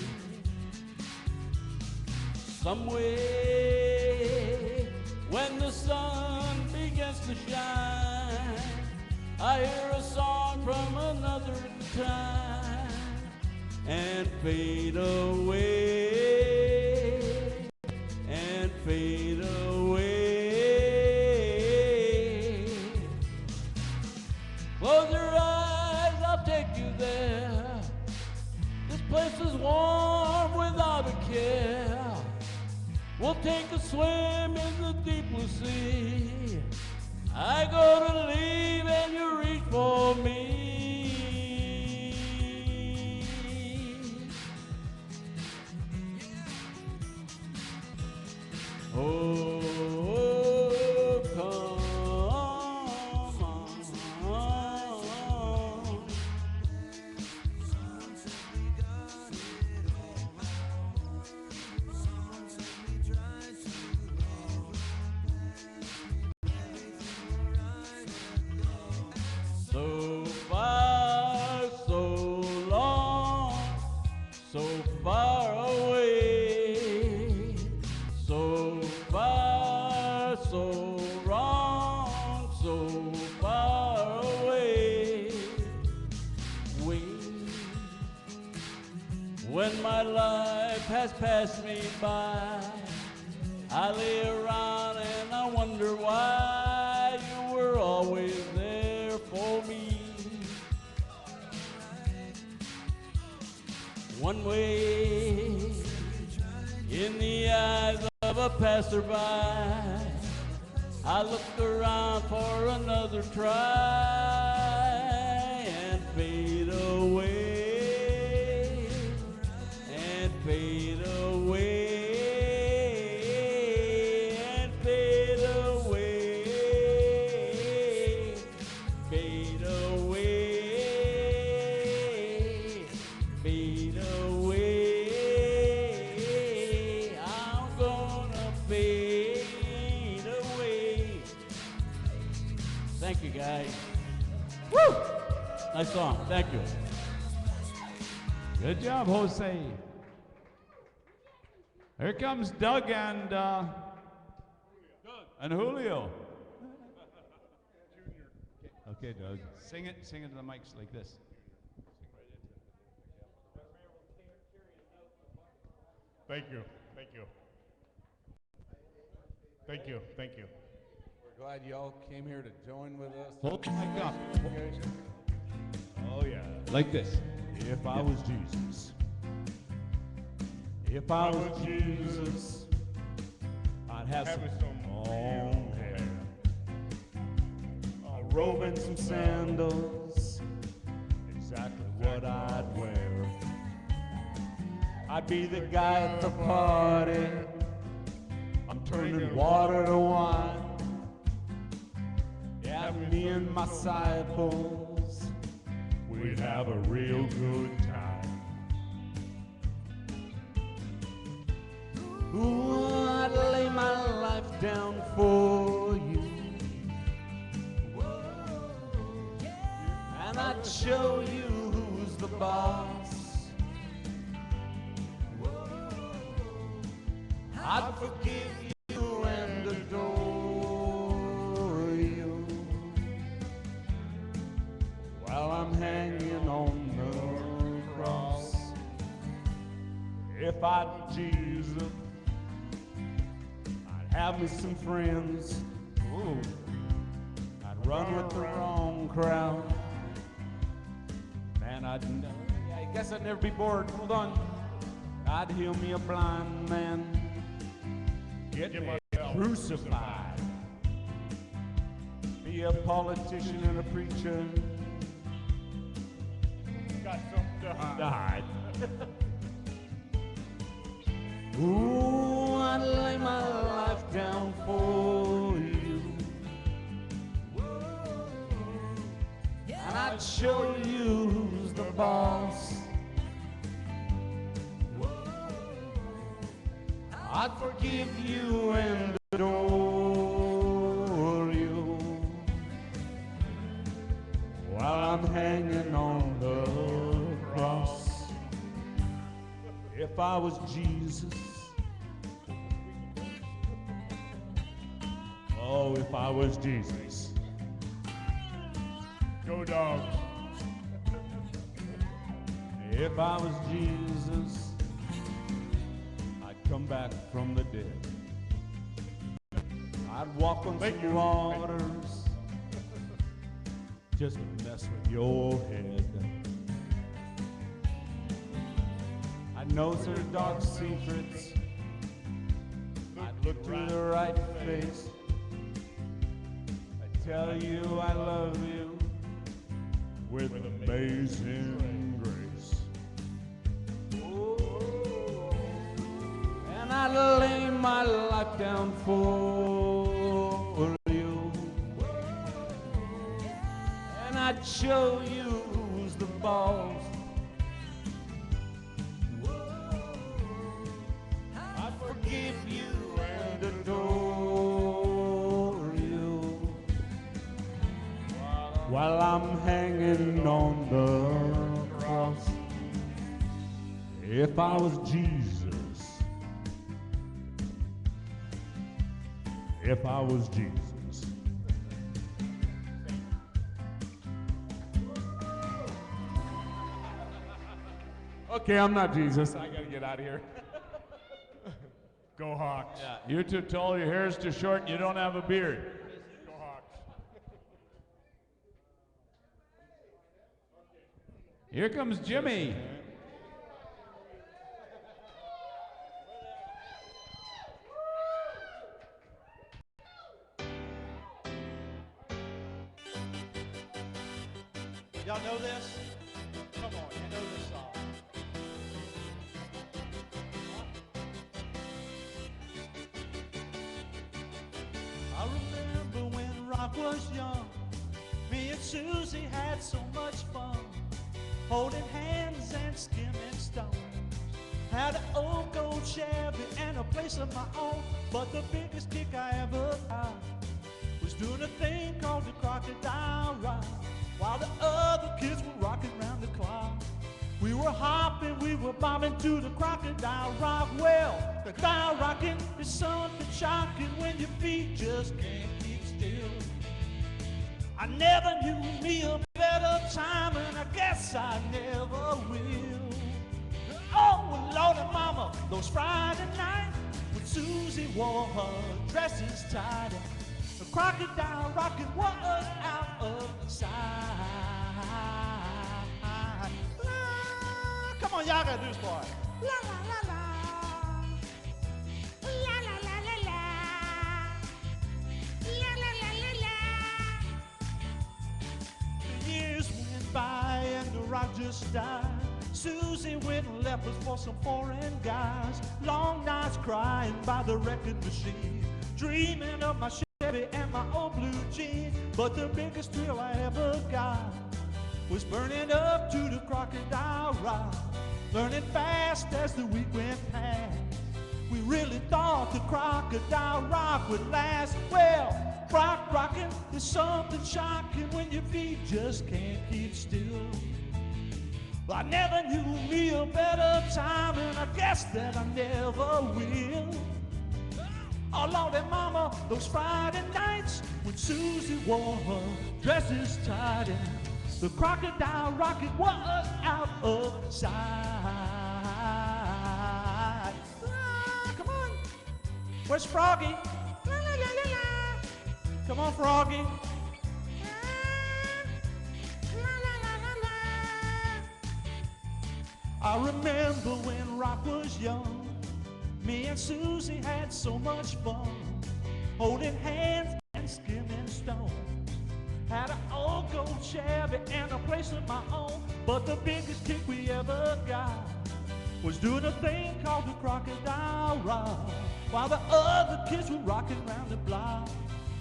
[SPEAKER 5] Some way, when the sun begins to shine, I hear a song from another time and fade away, and fade away. Close your eyes, I'll take you there. This place is warm without a care. We'll take a swim in the deep blue sea. I go to leave and you reach for me. Oh, come on. When my life has passed me by, I lay around and I wonder why you were always there for me. One way in the eyes of a passerby, I looked around for another try and fade away, and fade away, and fade away, fade away, fade away. I'm gonna fade away. Thank you, guys. Woo! Nice song. Thank you.
[SPEAKER 2] Good job, Jose. Here comes Doug and Julio. Okay, Doug. Sing it to the mics like this.
[SPEAKER 9] Thank you. Thank you. Thank you. Thank you.
[SPEAKER 8] We're glad y'all came here to join with us.
[SPEAKER 2] Hold the mic up.
[SPEAKER 9] Oh, yeah.
[SPEAKER 2] Like this.
[SPEAKER 9] If I was Jesus. If I was Jesus, I'd have some long hair, a robe and some sandals, exactly what I'd wear. I'd be the guy at the party, I'm turning water to wine. Yeah, me and my disciples, we'd have a real good time. Ooh, I'd lay my life down for you, and I'd show you who's the boss. I'd forgive you and adore you while I'm hanging on the cross. If I were Jesus, I'd have me some friends. Ooh. I'd run with the wrong crowd. Man, I guess I'd never be bored. Hold on. I'd heal me a blind man. Get me crucified. Be a politician and a preacher. Got something to hide. Ooh, I'd lay my life down for you, and I'd show you who's the boss. I'd forgive you and adore you while I'm hanging on the cross. If I was Jesus, oh, if I was Jesus. Go Dogs. If I was Jesus, I'd come back from the dead. I'd walk on some waters, just mess with your head. I know there are dark secrets. I'd look to the right face. I'd tell you I love you with amazing grace. And I'd lay my life down for you, and I'd show you who's the boss. I'd forgive you and adore you while I'm hanging on the cross. If I was Jesus, if I was Jesus. Okay, I'm not Jesus. I gotta get out of here. Go Hawks.
[SPEAKER 2] Yeah, you're too tall, your hair's too short, and you don't have a beard.
[SPEAKER 9] Go Hawks.
[SPEAKER 2] Here comes Jimmy.
[SPEAKER 10] Y'all know this? Come on, you know this song. I remember when Rock was young, me and Susie had so much fun, holding hands and skimming stones. Had an old gold Chevy and a place of my own, but the biggest kick I ever got was doing a thing called the crocodile ride, while the other kids were rocking round the clock. We were hopping, we were bobbing to the crocodile rock. Well, the dial rocking is something shocking when your feet just can't keep still. I never knew me a better time, and I guess I never will. Oh, Lordy Mama, those Friday nights when Susie wore her dresses tight, the crocodile rocking was out of sight. Come on, y'all gotta do this part. La la la la. La la la la la. La la la la la. The years went by and the rock just died. Susie went and left us for some foreign guys. Long nights crying by the record machine, dreaming of my Chevy and my old blue jeans. But the biggest thrill I ever got was burning up to the crocodile rock, learning fast as the week went past. We really thought the crocodile rock would last. Well, rocking is something shocking when your feet just can't keep still. Well, I never knew me a better time, and I guess that I never will. Oh, Lordy Mama, those Friday nights when Susie wore her dresses tight, and the crocodile rocket was out of sight. Ah, come on. Where's Froggy? La, la, la, la, la. Come on, Froggy. La, la, la, la, la. I remember when Rock was young, me and Susie had so much fun, holding hands and skimming stones. Had an old gold Chevy and a place of my own, but the biggest kick we ever got was doing a thing called the crocodile rock, while the other kids were rocking round the block.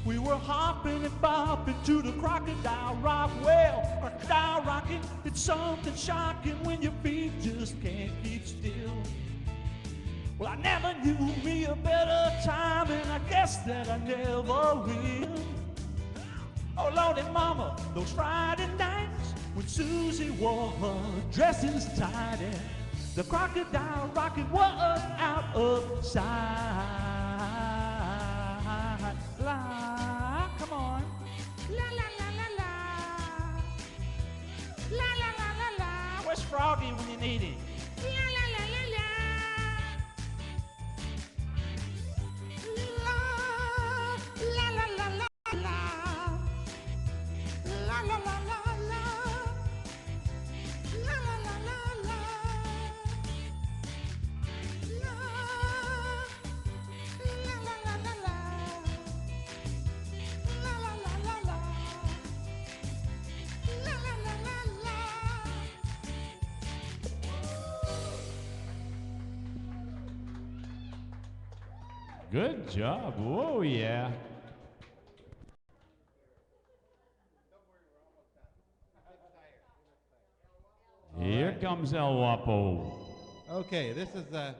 [SPEAKER 10] We were hopping and bopping to the crocodile rock. Well, crocodile rocking, it's something shocking when your feet just can't keep still. Well, I never knew me a better time, and I guess that I never will. Oh, Lordy Mama, those Friday nights when Susie wore her dresses tight, and the crocodile rocket was out of sight. La, come on. La la la la la. La la la la la. Where's Froggy when you need him? La la la la la. La la la la la. La la la la la. La la la la la. La la la la la. La la la la la. La la la la la.
[SPEAKER 2] Good job. Whoa, yeah. Here comes El Guapo.
[SPEAKER 8] Okay, this is the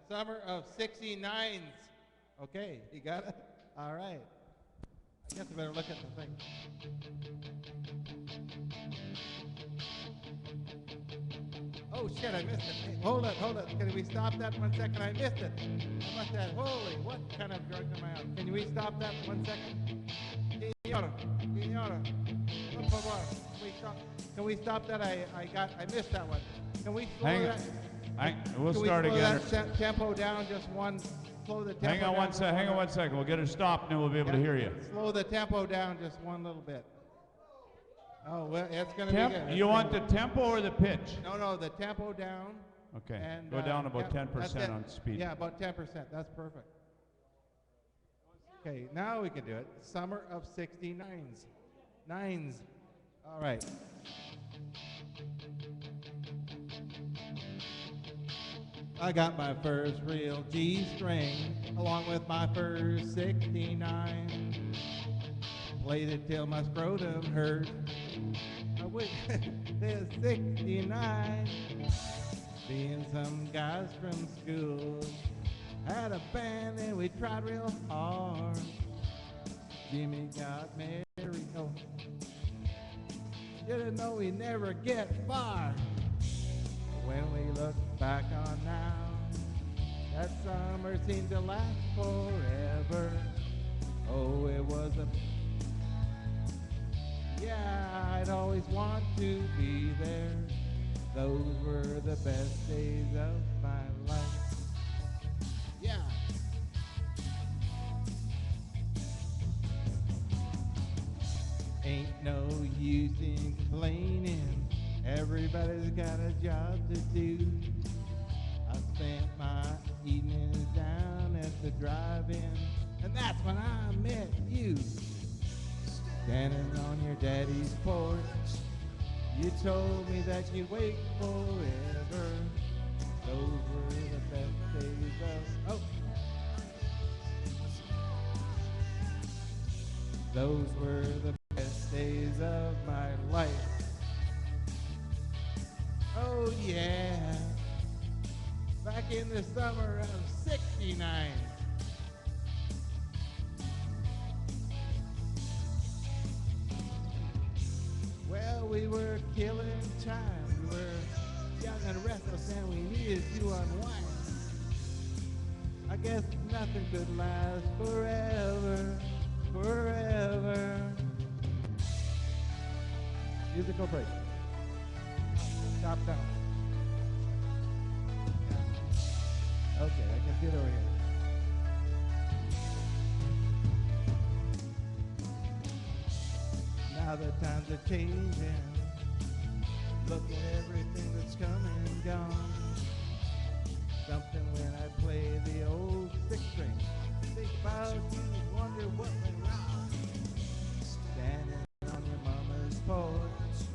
[SPEAKER 8] summer of 69s. Okay, you got it? All right. I guess I better look at the thing. Oh shit, I missed it. Hey, hold it. Can we stop that 1 second? I missed it. I must have, holy, what kind of drug am I on? Can we stop that 1 second? Señora, por favor. Can we stop that? I missed that one. Can we slow
[SPEAKER 2] Hang
[SPEAKER 8] that?
[SPEAKER 2] on. We'll
[SPEAKER 8] Can
[SPEAKER 2] start
[SPEAKER 8] we slow
[SPEAKER 2] again.
[SPEAKER 8] that tempo down just one? Slow the tempo
[SPEAKER 2] Hang on
[SPEAKER 8] down
[SPEAKER 2] one
[SPEAKER 8] just
[SPEAKER 2] second. Hang on 1 second. We'll get her stopped, and then we'll be able to hear you.
[SPEAKER 8] Slow the tempo down just one little bit. Oh, well, it's going to be good.
[SPEAKER 2] You want the tempo or the pitch?
[SPEAKER 8] No, the tempo down.
[SPEAKER 2] Okay.
[SPEAKER 8] And,
[SPEAKER 2] Go down about
[SPEAKER 8] yeah, that's
[SPEAKER 2] 10%
[SPEAKER 8] it.
[SPEAKER 2] on speed.
[SPEAKER 8] Yeah, about 10%. That's perfect. Okay, now we can do it. Summer of 69s. Nines. All right. I got my first real G string along with my first 69. Played it till my scrotum hurt. I wish there's 69. Seeing some guys from school had a band and we tried real hard. Jimmy got married. Oh, didn't know we never get far. When we look back on now, that summer seemed to last forever. Oh, it was a yeah, I'd always want to be there. Those were the best days of my life. Yeah. Ain't no use in complaining. Everybody's got a job to do. I spent my evenings down at the drive-in, and that's when I met you. Standing on your daddy's porch, you told me that you'd wait forever. Those were the best days of, those were the best days of my life. Oh yeah, back in the summer of 69. Well, we were killing time. We were young and restless and we needed to unwind. I guess nothing could last forever, forever. Musical break. Top down. Okay, I can get over here. Now the times are changing. Look at everything that's come and gone. Something when I play the old six string. Think about you, wonder what went wrong. Standing on your mama's porch,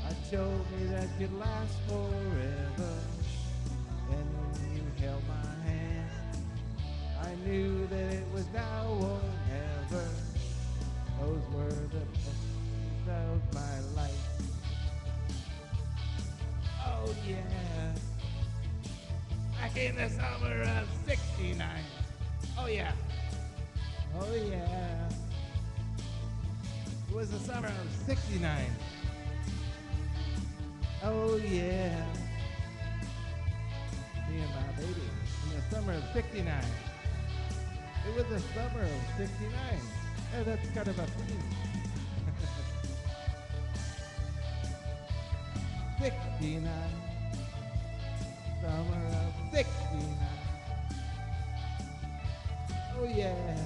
[SPEAKER 8] I showed me that you'd last forever. And when you held my hand, I knew that it was now or never. Those were the best days of my life. Oh yeah. Back in the summer of 69. Oh yeah. Oh yeah. It was the summer of 69. Oh yeah. Me and my baby in the summer of 69. It was the summer of 69. Oh, that's kind of a theme. 69. Summer of 69. Oh yeah.